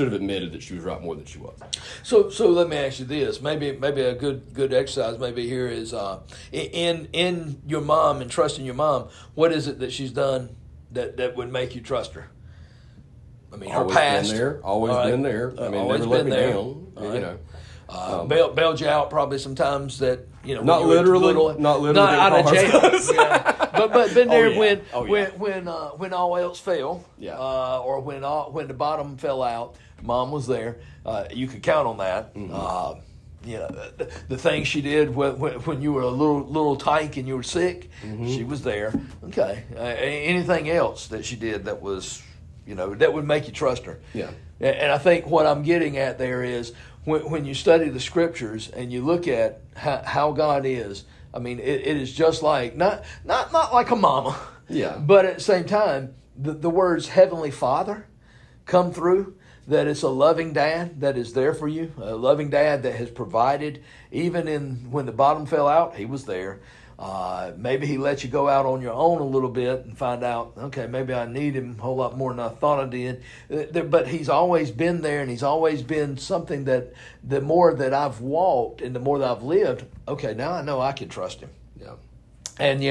have admitted that she was right more than she was. So let me ask you this. Maybe a good exercise maybe here is in your mom and trusting your mom. What is it that she's done that would make you trust her? I mean, always her past. Always been there. I mean, never let me down. You know. Bailed you out probably sometimes that not literally out of jail. Yeah. But been there when all else failed, or when the bottom fell out, Mom was there. You could count on that. Mm-hmm. The things she did when you were a little tyke and you were sick, she was there. Okay, anything else that she did that was that would make you trust her? Yeah, and I think what I'm getting at there is. When you study the scriptures and you look at how God is, I mean, it is just like not like a mama, but at the same time, the words Heavenly Father come through. That it's a loving dad that is there for you, a loving dad that has provided, even when the bottom fell out, he was there. Maybe he let you go out on your own a little bit and find out, okay, maybe I need him a whole lot more than I thought I did. But he's always been there, and he's always been something that the more that I've walked and the more that I've lived, okay, now I know I can trust him. Yeah. And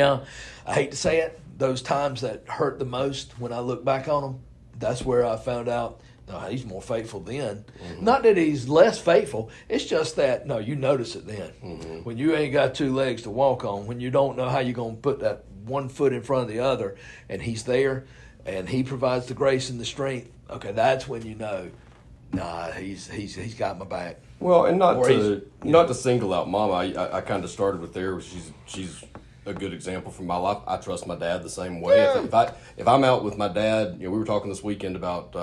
I hate to say it, those times that hurt the most when I look back on them, that's where I found out, no, he's more faithful then. Mm-hmm. Not that he's less faithful. It's just that, no, you notice it then. Mm-hmm. When you ain't got two legs to walk on, when you don't know how you're going to put that one foot in front of the other, and he's there, and he provides the grace and the strength, okay, that's when you know, nah, he's got my back. Well, and not to single out Mama, I kind of started with there. She's a good example from my life. I trust my dad the same way. Yeah. If I'm out with my dad, we were talking this weekend about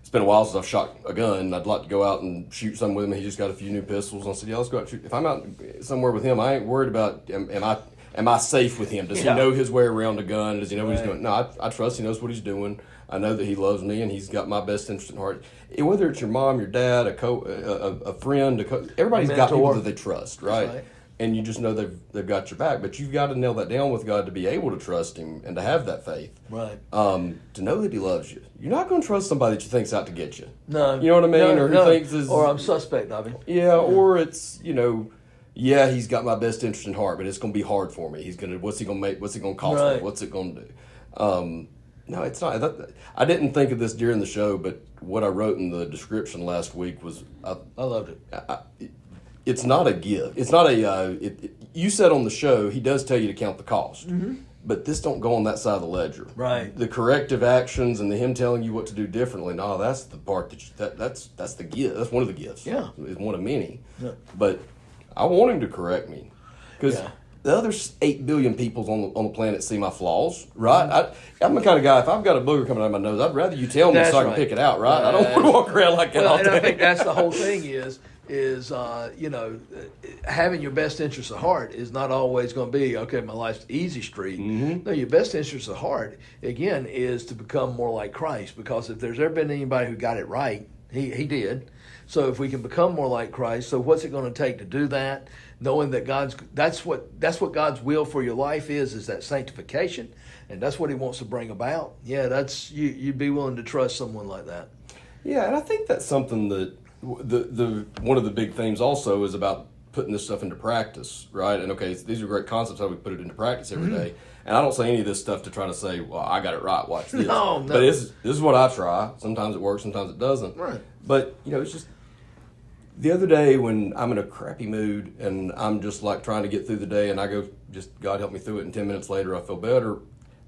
it's been a while since I've shot a gun. I'd like to go out and shoot something with him. He just got a few new pistols. And I said, let's go out and shoot. If I'm out somewhere with him, I ain't worried about am I safe with him? Does he know his way around a gun? Does he know what he's doing? No, I trust he knows what he's doing. I know that he loves me and he's got my best interest in heart. Whether it's your mom, your dad, a friend, everybody's got people that they trust, right? And you just know they've got your back. But you've got to nail that down with God to be able to trust him and to have that faith. Right. To know that he loves you. You're not going to trust somebody that you think's out to get you. No. You know what I mean? Or who thinks is... Or I'm suspect of him. Yeah, or it's, he's got my best interest in heart, but it's going to be hard for me. What's he going to make? What's it going to cost me? What's it going to do? No, it's not. I didn't think of this during the show, but what I wrote in the description last week was... I loved it. It's not a gift. It's not a. You said on the show he does tell you to count the cost, but this don't go on that side of the ledger. Right. The corrective actions and him telling you what to do differently. No, that's the part that's the gift. That's one of the gifts. Yeah, it's one of many. Yeah. But I want him to correct me because the other 8 billion people on the planet see my flaws. Right. I'm the kind of guy. If I've got a booger coming out of my nose, I'd rather you tell me so I can pick it out. Right. I don't want to walk around like that all day. And I think that's the whole thing is having your best interest of heart is not always going to be, okay, my life's easy street. Mm-hmm. No, your best interest of heart, again, is to become more like Christ, because if there's ever been anybody who got it right, he did. So if we can become more like Christ, so what's it going to take to do that? Knowing that that's what God's will for your life is that sanctification, and that's what he wants to bring about. Yeah, that's you'd be willing to trust someone like that. Yeah, and I think that's something that the one of the big themes also is about putting this stuff into practice, right? And okay, these are great concepts, how we put it into practice every day. And I don't say any of this stuff to try to say, well, I got it right, watch this. No. But this is what I try. Sometimes it works, sometimes it doesn't. Right. But, it's just, the other day when I'm in a crappy mood and I'm just like trying to get through the day and I go, just God help me through it, and 10 minutes later I feel better.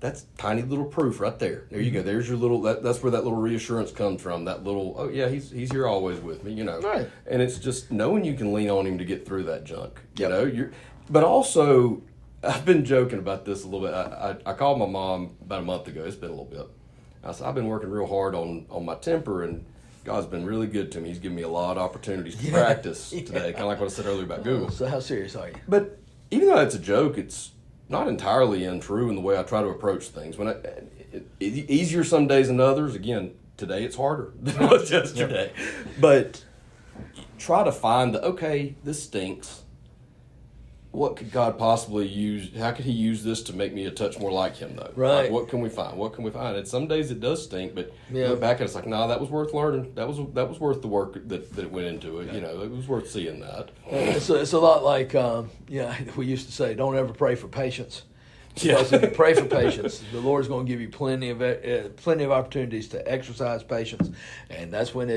That's tiny little proof right there. There you go. There's your little, that's where that little reassurance comes from. That little, oh yeah, he's here always with me, Right. And it's just knowing you can lean on him to get through that junk, but also, I've been joking about this a little bit. I called my mom about a month ago. It's been a little bit. I said, I've been working real hard on my temper, and God's been really good to me. He's given me a lot of opportunities to practice today, kind of like what I said earlier about Google. So how serious are you? But even though it's a joke, it's not entirely untrue in the way I try to approach things. It's easier some days than others. Again, today it's harder than it was yesterday. But try to find okay, this stinks. What could God possibly use? How could He use this to make me a touch more like Him, though? Right. Like, what can we find? And some days it does stink, but you look back at it, it's like, no, that was worth learning. That was worth the work that went into it. It was worth seeing that. It's a lot like we used to say, don't ever pray for patience. Because if you pray for patience, the Lord's going to give you plenty of opportunities to exercise patience, and that's when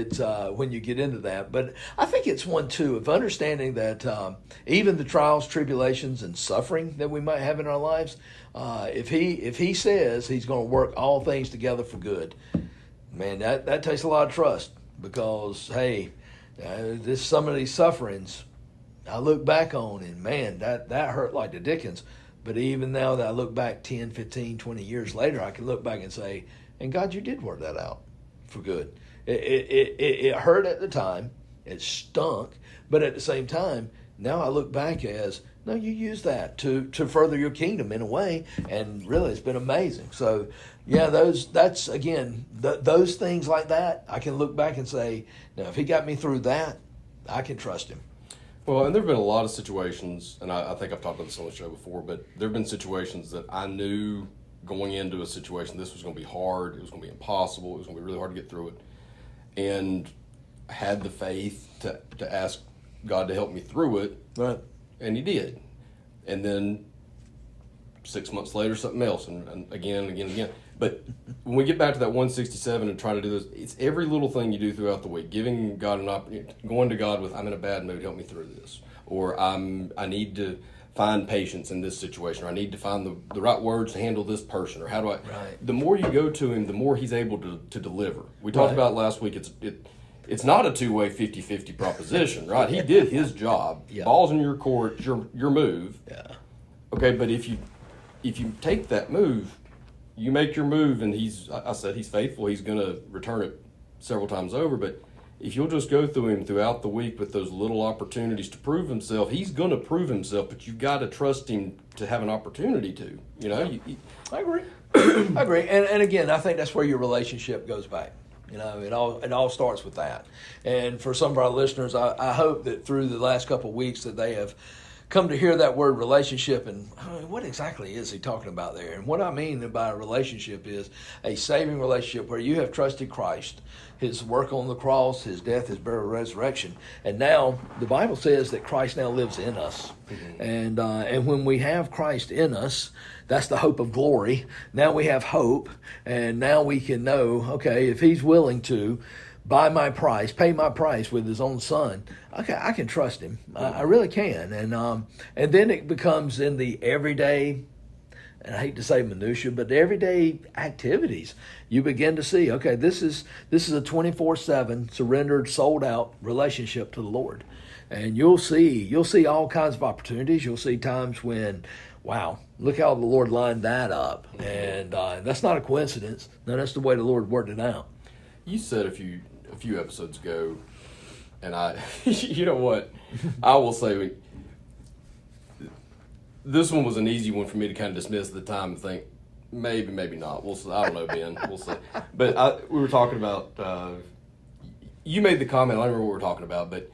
when you get into that. But I think it's one too of understanding that even the trials, tribulations, and suffering that we might have in our lives, if He says He's going to work all things together for good, man, that takes a lot of trust. Because hey, some of these sufferings I look back on, and man, that hurt like the dickens. But even now that I look back 10, 15, 20 years later, I can look back and say, and God, you did work that out for good. It hurt at the time. It stunk. But at the same time, now I look back as, no, you used that to further your kingdom in a way. And really, it's been amazing. So, yeah, those things like that, I can look back and say, now, if He got me through that, I can trust Him. Well, and there have been a lot of situations, and I think I've talked about this on the show before, but there have been situations that I knew going into a situation this was going to be hard, it was going to be impossible, it was going to be really hard to get through it, and I had the faith to ask God to help me through it, right? And He did. And then 6 months later, something else, and again. But when we get back to that 167 and trying to do this, it's every little thing you do throughout the week, giving God an opportunity, going to God with, I'm in a bad mood, help me through this. Or I need to find patience in this situation, or I need to find the right words to handle this person, or how do I... Right. The more you go to Him, the more He's able to deliver. We talked about last week, it's not a two-way 50-50 proposition, right? He did His job. Yeah. Ball's in your court, your move. Yeah. Okay, but if you take that move, you make your move, and I said He's faithful. He's going to return it several times over. But if you'll just go through Him throughout the week with those little opportunities to prove Himself, He's going to prove Himself. But you've got to trust Him to have an opportunity to. I agree. I agree. And again, I think that's where your relationship goes back. It all starts with that. And for some of our listeners, I hope that through the last couple of weeks that they have come to hear that word relationship, and what exactly is he talking about there? And what I mean by a relationship is a saving relationship where you have trusted Christ, His work on the cross, His death, His burial, resurrection, and now the Bible says that Christ now lives in us. Mm-hmm. And when we have Christ in us, that's the hope of glory. Now we have hope, and now we can know, okay, if He's willing to pay my price with His own Son, okay, I can trust Him. I really can. And then it becomes in the everyday, and I hate to say minutia, but the everyday activities. You begin to see, okay, this is a 24/7 surrendered, sold out relationship to the Lord. And you'll see all kinds of opportunities. You'll see times when, wow, look how the Lord lined that up. And that's not a coincidence. No, that's the way the Lord worked it out. You said a few episodes ago, and you know what, I will say, this one was an easy one for me to kind of dismiss at the time and think, maybe not. We'll see. I don't know, Ben. We'll see. But we were talking about, you made the comment, I don't remember what we were talking about, but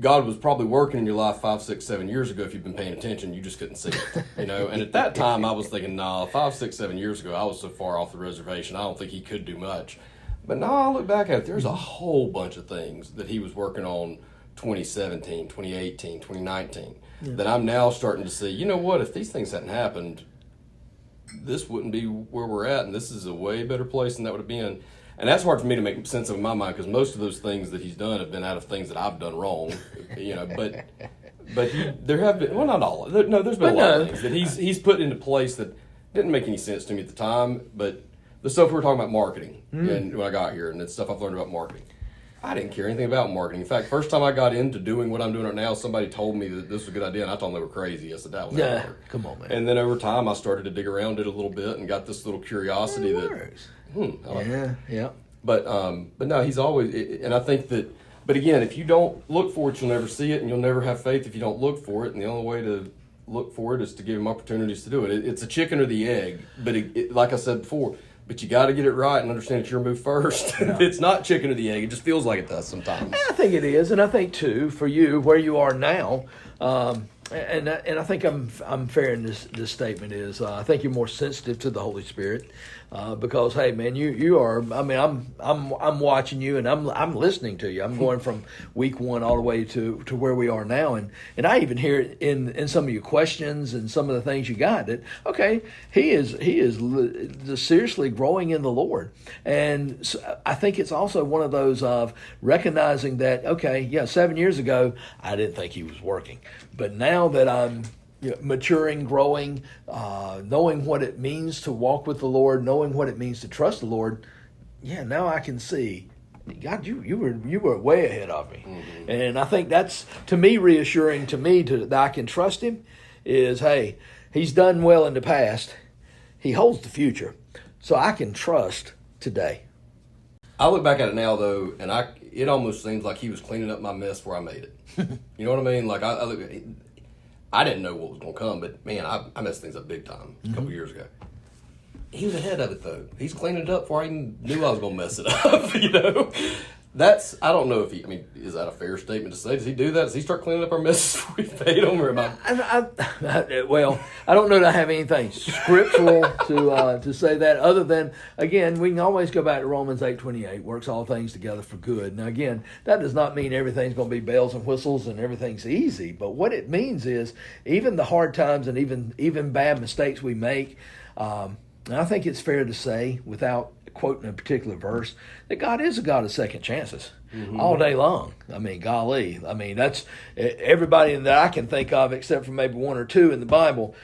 God was probably working in your life 5, 6, 7 years ago. If you've been paying attention, you just couldn't see it, And at that time, I was thinking, 5, 6, 7 years ago, I was so far off the reservation, I don't think He could do much. But now I look back at it, there's a whole bunch of things that He was working on 2017, 2018, 2019, that I'm now starting to see, you know what, if these things hadn't happened, this wouldn't be where we're at, and this is a way better place than that would have been. And that's hard for me to make sense of in my mind, because most of those things that he's done have been out of things that I've done wrong, but there have been, well, not all. There's been a lot of things that he's put into place that didn't make any sense to me at the time. But the stuff we were talking about marketing, and when I got here, and the stuff I've learned about marketing, I didn't care anything about marketing. In fact, first time I got into doing what I'm doing right now, somebody told me that this was a good idea, and I thought they were crazy. I said, that was come on, man. And then over time, I started to dig around it a little bit and got this little curiosity But no, he's always, and I think that, but again, if you don't look for it, you'll never see it, and you'll never have faith if you don't look for it, and the only way to look for it is to give him opportunities to do it. It's a chicken or the egg, but like I said before, but you got to get it right and understand it's your move first. Yeah. It's not chicken or the egg. It just feels like it does sometimes. I think it is, and I think too for you where you are now, and I think I'm fair in this statement is I think you're more sensitive to the Holy Spirit because hey man you are, I mean I'm watching you and I'm listening to you. I'm going from week 1 all the way to where we are now, and I even hear it in some of your questions and some of the things you got that okay he is seriously growing in the Lord. And so I think it's also one of those of recognizing that okay 7 years ago I didn't think he was working, but now that I'm maturing, growing, knowing what it means to walk with the Lord, knowing what it means to trust the Lord, now I can see, God, you were way ahead of me. Mm-hmm. And I think that's, to me, reassuring to me that I can trust him is, hey, he's done well in the past. He holds the future. So I can trust today. I look back at it now, though, and it almost seems like he was cleaning up my mess before I made it. You know what I mean? Like, I didn't know what was going to come, but, man, I messed things up big time a couple years ago. He was ahead of it, though. He's cleaning it up before I even knew I was going to mess it up, you know? I don't know if is that a fair statement to say? Does he do that? Does he start cleaning up our messes before we fade them? Or am well, I don't know that I have anything scriptural to say that, other than, again, we can always go back to Romans 8:28, works all things together for good. Now, again, that does not mean everything's going to be bells and whistles and everything's easy, but what it means is even the hard times and even bad mistakes we make, and I think it's fair to say, without quoting a particular verse, that God is a God of second chances all day long. I mean, golly. I mean, that's everybody that I can think of, except for maybe 1 or 2 in the Bible,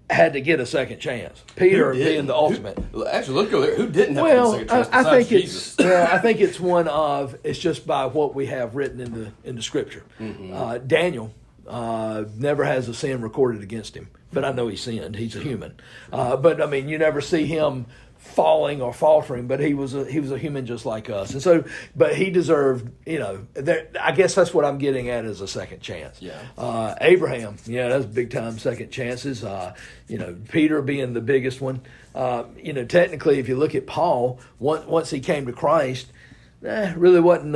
had to get a second chance. Peter being the ultimate. Actually, let's go there. Who didn't have to get a second chance besides Jesus? I think it's one of, it's just by what we have written in the Scripture. Mm-hmm. Daniel never has a sin recorded against him, but I know he sinned. He's a human. But I mean, you never see him falling or faltering, but he was a human just like us. And so, but he deserved, I guess that's what I'm getting at, is a second chance. Yeah. Abraham, that's big time second chances. Peter being the biggest one. Technically, if you look at Paul, once he came to Christ, really wasn't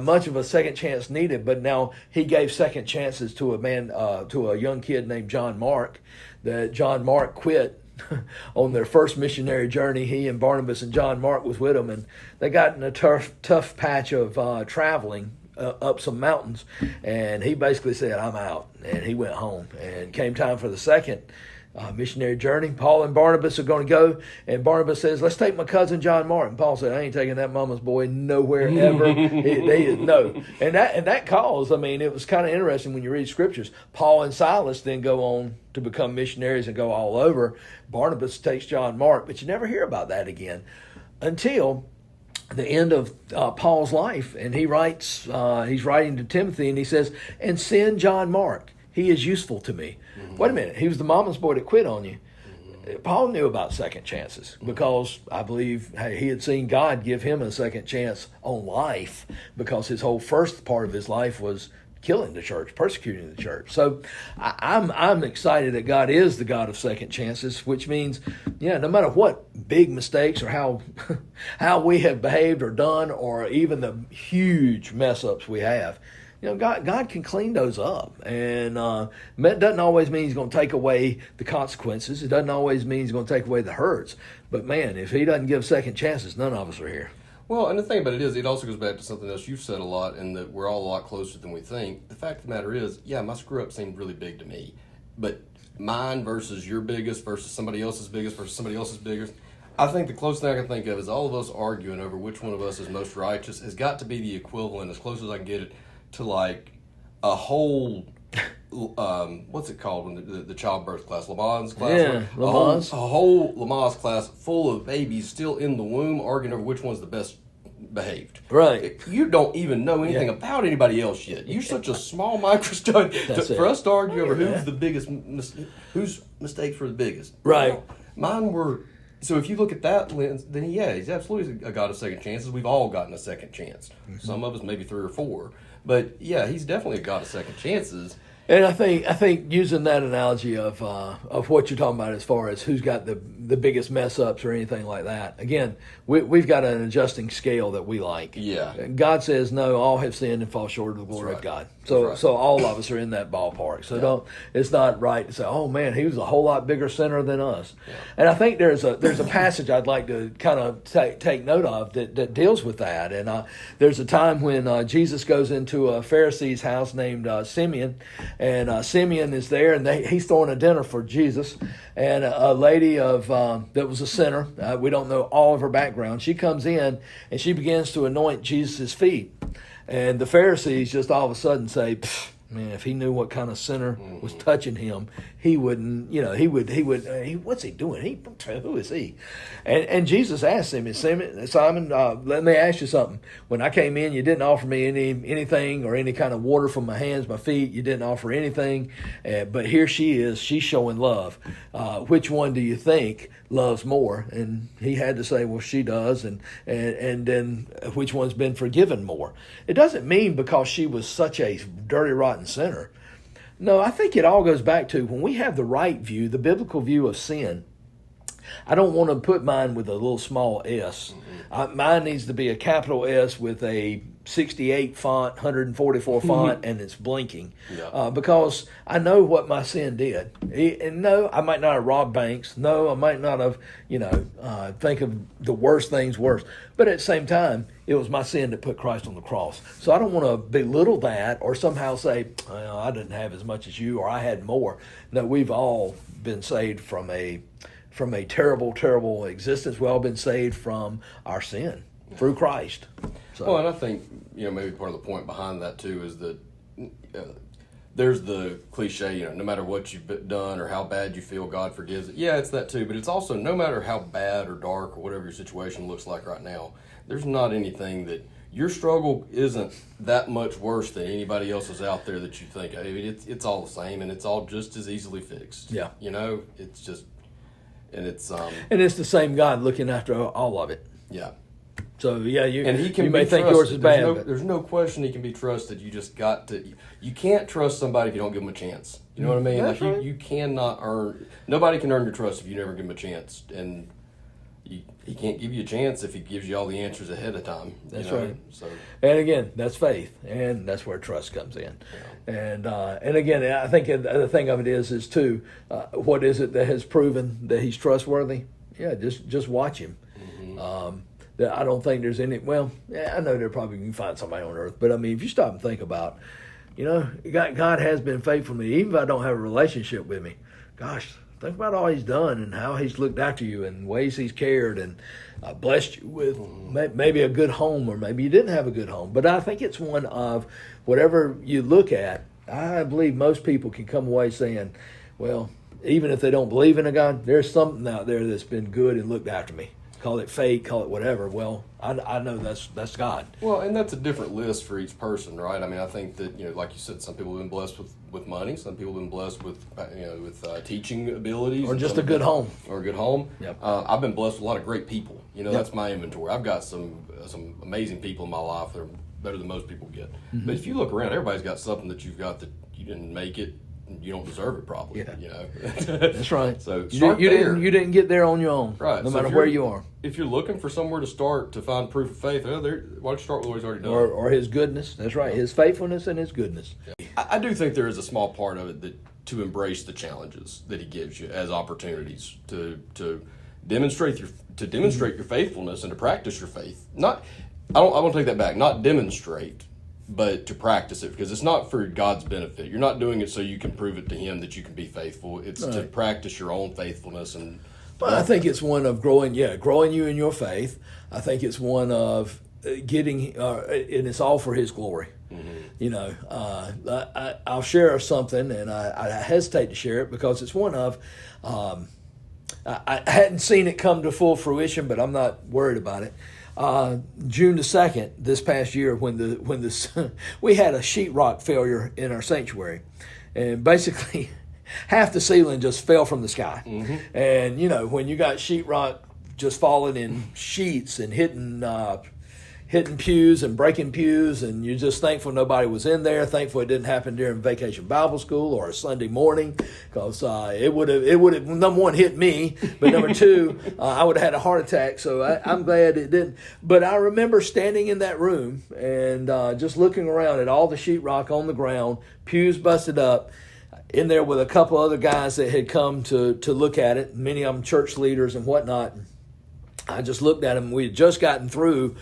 much of a second chance needed, but now he gave second chances to a young kid named John Mark, that John Mark quit on their first missionary journey. He and Barnabas and John Mark was with them, and they got in a tough patch of traveling up some mountains, and he basically said, I'm out, and he went home. And came time for the second missionary journey. Paul and Barnabas are going to go, and Barnabas says, let's take my cousin John Mark. And Paul said, I ain't taking that mama's boy nowhere ever. No. And that caused, it was kind of interesting when you read scriptures. Paul and Silas then go on to become missionaries and go all over. Barnabas takes John Mark, but you never hear about that again until the end of Paul's life. And he writes, he's writing to Timothy, and he says, and send John Mark. He is useful to me. Mm-hmm. Wait a minute. He was the mama's boy that quit on you. Mm-hmm. Paul knew about second chances because I believe he had seen God give him a second chance on life, because his whole first part of his life was killing the church, persecuting the church. So I'm excited that God is the God of second chances, which means, no matter what big mistakes or how we have behaved or done, or even the huge mess ups we have, God can clean those up. And it doesn't always mean he's going to take away the consequences. It doesn't always mean he's going to take away the hurts. But man, if he doesn't give second chances, none of us are here. Well, and the thing about it is, it also goes back to something else you've said a lot, and that we're all a lot closer than we think. The fact of the matter is, yeah, my screw up seemed really big to me, but mine versus your biggest versus somebody else's biggest versus somebody else's biggest, I think the closest thing I can think of is all of us arguing over which one of us is most righteous has got to be the equivalent, as close as I can get it, to like a whole, what's it called when the childbirth class, Laban's class? Yeah, Laban's. A whole Laban's class full of babies still in the womb arguing over which one's the best behaved. Right. You don't even know anything about anybody else yet. You're such a small microscope for us to argue over who's the biggest, whose mistakes were the biggest. Right. Well, mine were. So if you look at that lens, then yeah, he's absolutely a God of second chances. We've all gotten a second chance. Mm-hmm. Some of us maybe 3 or 4, but yeah, he's definitely a God of second chances. And I think using that analogy of what you're talking about as far as who's got the biggest mess ups or anything like that, again, we've got an adjusting scale that we like. Yeah. God says no, all have sinned and fall short of the glory of God. So all of us are in that ballpark. So it's not right to say, oh man, he was a whole lot bigger sinner than us. Yeah. And I think there's a passage I'd like to kind of take note of that deals with that. And there's a time when Jesus goes into a Pharisee's house named Simeon. And Simeon is there, and he's throwing a dinner for Jesus. And a lady that was a sinner, we don't know all of her background, she comes in, and she begins to anoint Jesus' feet. And the Pharisees just all of a sudden say, man, if he knew what kind of sinner was touching him, he wouldn't, what's he doing? Who is he? And Jesus asked him, Simon, let me ask you something. When I came in, you didn't offer me anything or any kind of water from my hands, my feet. You didn't offer anything. But here she is. She's showing love. Which one do you think loves more? And he had to say, well, she does. And then which one's been forgiven more? It doesn't mean because she was such a dirty, rotten sinner. No, I think it all goes back to when we have the right view, the biblical view of sin. I don't want to put mine with a little small s. Mine needs to be a capital S with a 68 font, 144 font, and it's blinking. Yeah. Because I know what my sin did. And no, I might not have robbed banks. No, I might not have, think of the worst things worse. But at the same time, it was my sin that put Christ on the cross. So I don't want to belittle that or somehow say, well, I didn't have as much as you or I had more. No, we've all been saved from a terrible, terrible existence. We've all been saved from our sin through Christ. So. Well, and I think, maybe part of the point behind that too is that there's the cliche, no matter what you've done or how bad you feel, God forgives it. Yeah, it's that too, but it's also no matter how bad or dark or whatever your situation looks like right now, there's not anything that your struggle isn't that much worse than anybody else's out there that you think. I mean, it's all the same and it's all just as easily fixed. Yeah. It's just, and it's the same God looking after all of it. Yeah. So yeah, you may think yours is bad. There's no question he can be trusted. You just got to. You can't trust somebody if you don't give them a chance. You know what I mean? That's right. You cannot earn. Nobody can earn your trust if you never give them a chance, and he can't give you a chance if he gives you all the answers ahead of time. That's right. So, and again, that's faith, and that's where trust comes in. Yeah. And again, I think the thing of it is too, what is it that has proven that he's trustworthy? Yeah, just watch him. Mm-hmm. I don't think there's any. Well, I know there probably can find somebody on earth, but I mean, if you stop and think about, God has been faithful to me, even if I don't have a relationship with me. Gosh, think about all he's done and how he's looked after you and ways he's cared and blessed you with maybe a good home, or maybe you didn't have a good home. But I think it's one of whatever you look at. I believe most people can come away saying, well, even if they don't believe in a God, there's something out there that's been good and looked after me. Call it fate, call it whatever. Well, I know that's God. Well, and that's a different list for each person, right? I mean, I think that, like you said, some people have been blessed with money. Some people have been blessed with teaching abilities. Or just a good home. Or a good home. Yep. I've been blessed with a lot of great people. That's my inventory. I've got some amazing people in my life that are better than most people get. Mm-hmm. But if you look around, everybody's got something that you've got that you didn't make it. You don't deserve it, probably. Yeah. That's right. So you didn't get there on your own, right? No matter where you are. If you're looking for somewhere to start to find proof of faith, why don't you start with what he's already done? Or his goodness. That's right. His faithfulness and his goodness. Yeah. I do think there is a small part of it to embrace the challenges that he gives you as opportunities to demonstrate your faithfulness and to practice your faith. I want to take that back. Not demonstrate, but to practice it, because it's not for God's benefit. You're not doing it so you can prove it to Him that you can be faithful. It's to practice your own faithfulness. And but I think it's one of growing you in your faith. I think it's one of getting, and it's all for His glory. I'll share something, and I hesitate to share it because it's one of, I hadn't seen it come to full fruition, but I'm not worried about it. June the 2nd, this past year, when we had a sheetrock failure in our sanctuary, and basically half the ceiling just fell from the sky. And when you got sheetrock just falling in sheets and hitting pews and breaking pews, and you're just thankful nobody was in there. Thankful it didn't happen during Vacation Bible School or a Sunday morning, because it would have number one hit me, but number two I would have had a heart attack. So I'm glad it didn't. But I remember standing in that room and just looking around at all the sheetrock on the ground, pews busted up, in there with a couple other guys that had come to look at it, many of them church leaders and whatnot. I just looked at them. We had just gotten through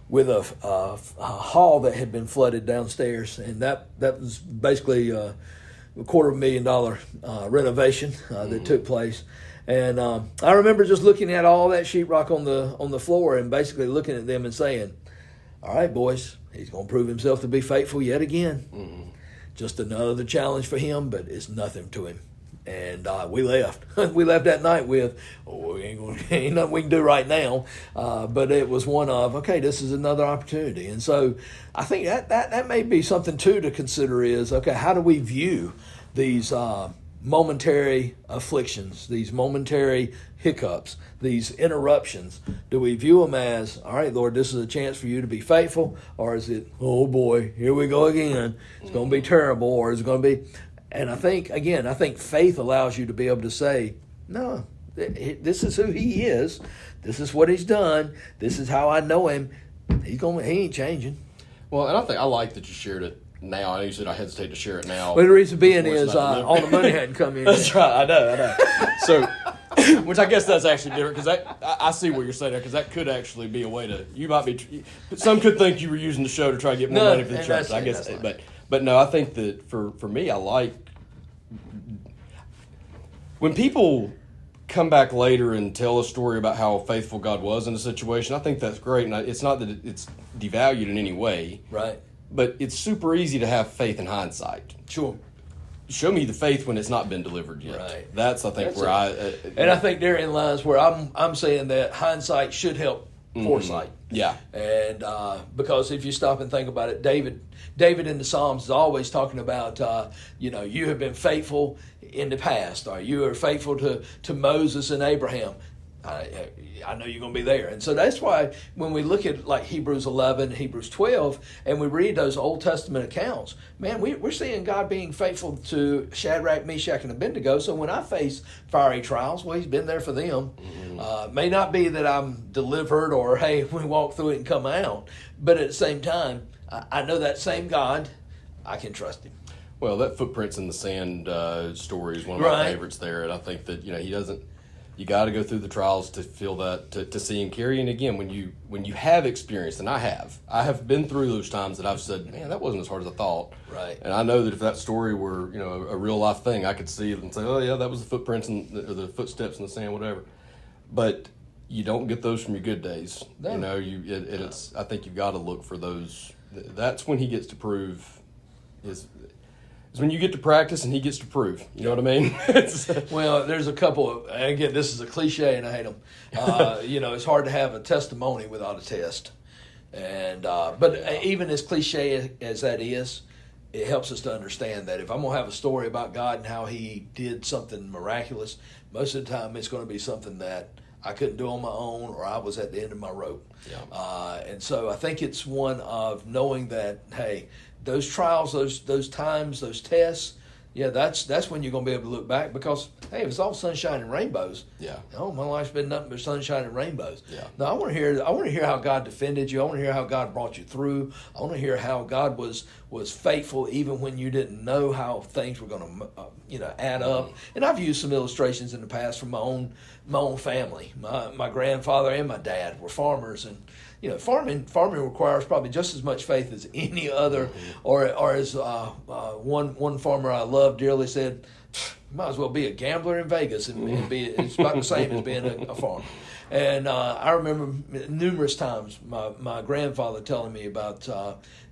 with a hall that had been flooded downstairs, and that was basically a $250,000 renovation that took place. And I remember just looking at all that sheetrock on the floor and basically looking at them and saying, "All right, boys, he's going to prove himself to be faithful yet again." Just another challenge for him, but it's nothing to him. And we left. We left that night with, ain't nothing we can do right now. But it was one of, okay, this is another opportunity. And so I think that may be something too to consider is, okay, how do we view these momentary afflictions, these momentary hiccups, these interruptions? Do we view them as, all right, Lord, this is a chance for you to be faithful? Or is it, oh boy, here we go again. It's going to be terrible. Or is it going to be... And I think faith allows you to be able to say, no, this is who He is. This is what He's done. This is how I know Him. He ain't changing. Well, and I like that you shared it now. I know you said I hesitate to share it now. Well, the reason being is all the money hadn't come in. That's right. I know. So, which I guess that's actually different, because I see what you're saying there, because that could actually be a way to, you might be, some could think you were using the show to try to get more money for the church. I guess, but no, I think that for me, I like when people come back later and tell a story about how faithful God was in a situation. I think that's great, and it's not that it's devalued in any way. Right. But it's super easy to have faith in hindsight. Sure. Show me the faith when it's not been delivered yet. Right. That's, I think, and I think therein lies where I'm saying that hindsight should help foresight. Yeah. And because if you stop and think about it, David in the Psalms is always talking about, you have been faithful in the past, or you are faithful to Moses and Abraham. I know you're going to be there. And so that's why when we look at like Hebrews 11, Hebrews 12, and we read those Old Testament accounts, man, we're seeing God being faithful to Shadrach, Meshach, and Abednego. So when I face fiery trials, well, He's been there for them. May not be that I'm delivered or, hey, we walk through it and come out. But at the same time, I know that same God, I can trust Him. Well, that footprints in the sand story is one of my favorites there. And I think that, He doesn't, you got to go through the trials to feel that, to see Him carry. And again, when you have experienced, and I have been through those times that I've said, man, that wasn't as hard as I thought. Right. And I know that if that story were, a real life thing, I could see it and say, oh yeah, that was the footprints or the footsteps in the sand, whatever. But you don't get those from your good days. No. It's. I think you've got to look for those. That's when He gets to prove is when you get to practice and He gets to prove. You know what I mean? Well, there's a couple of, again, this is a cliche and I hate them. It's hard to have a testimony without a test. And but even as cliche as that is, it helps us to understand that if I'm going to have a story about God and how He did something miraculous, most of the time it's going to be something that I couldn't do on my own, or I was at the end of my rope. Yeah. And so I think it's one of knowing that, hey, those trials, those times, those tests, that's when you're going to be able to look back, because hey, if it's all sunshine and rainbows, my life's been nothing but sunshine and rainbows. No, I want to hear how God defended you. I want to hear how God brought you through. I want to hear how God was faithful even when you didn't know how things were going to add up. And I've used some illustrations in the past from my own family. My grandfather and my dad were farmers, and farming requires probably just as much faith as any other, or as one farmer I love dearly said, you might as well be a gambler in Vegas and it's about the same as being a farmer. And I remember numerous times my grandfather telling me about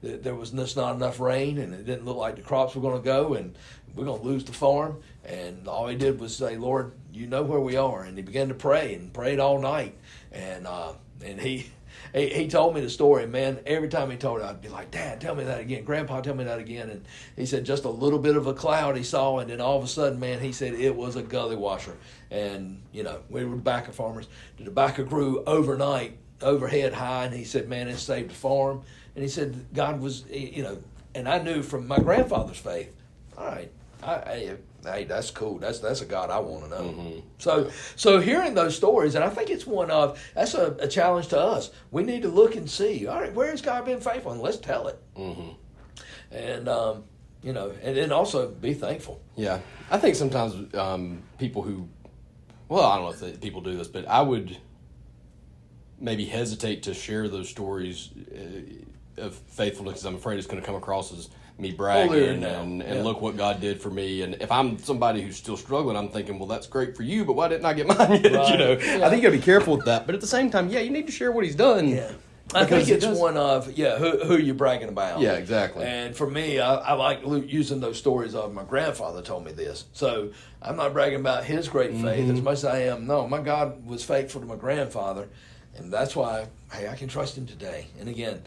there was just not enough rain, and it didn't look like the crops were going to go, and we're going to lose the farm. And all he did was say, Lord, you know where we are. And he began to pray and prayed all night. And he told me the story, man. Every time he told it, I'd be like, Dad, tell me that again. Grandpa, tell me that again. And he said just a little bit of a cloud he saw, and then all of a sudden, man, he said it was a gully washer. And, we were tobacco farmers. The tobacco grew overnight, overhead high, and he said, man, it saved the farm. And he said God was, and I knew from my grandfather's faith, all right, hey, that's cool. That's a God I want to know. So hearing those stories, and I think it's that's a challenge to us. We need to look and see, all right, where has God been faithful? And let's tell it. And, and then also be thankful. Yeah. I think sometimes people who, I don't know if people do this, but I would maybe hesitate to share those stories of faithfulness, because I'm afraid it's going to come across as me bragging and look what God did for me. And if I'm somebody who's still struggling, I'm thinking, well, that's great for you, but why didn't I get mine yet? Right. I think you got to be careful with that. But at the same time, you need to share what he's done. Yeah. I think it's one of, who you're bragging about. Yeah, exactly. And for me, I like using those stories of my grandfather told me this. So I'm not bragging about his great faith as much as I am. No, my God was faithful to my grandfather. And that's why, hey, I can trust him today. And again,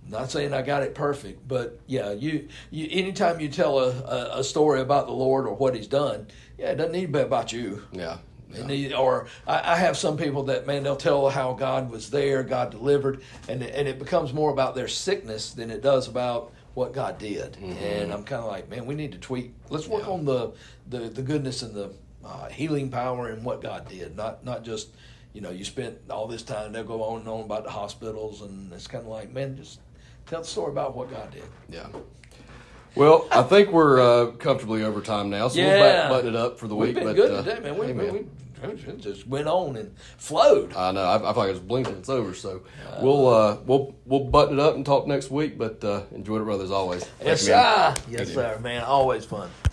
not saying I got it perfect, but you anytime you tell a story about the Lord or what he's done, it doesn't need to be about you. Yeah. Or I have some people that, man, they'll tell how God was there, God delivered, and it becomes more about their sickness than it does about what God did. And I'm kind of like, man, we need to tweak. Let's work on the goodness and the healing power and what God did, not just, you spent all this time, they'll go on and on about the hospitals, and it's kind of like, man, just tell the story about what God did. Yeah. Well, I think we're comfortably over time now, so we'll button it up for the week. We've been good today, man. We just went on and flowed. I know. I feel like I was blinking. It's over. So we'll button it up and talk next week. But enjoyed it, brother, as always. Yes, sir. Yes, sir, man. Always fun.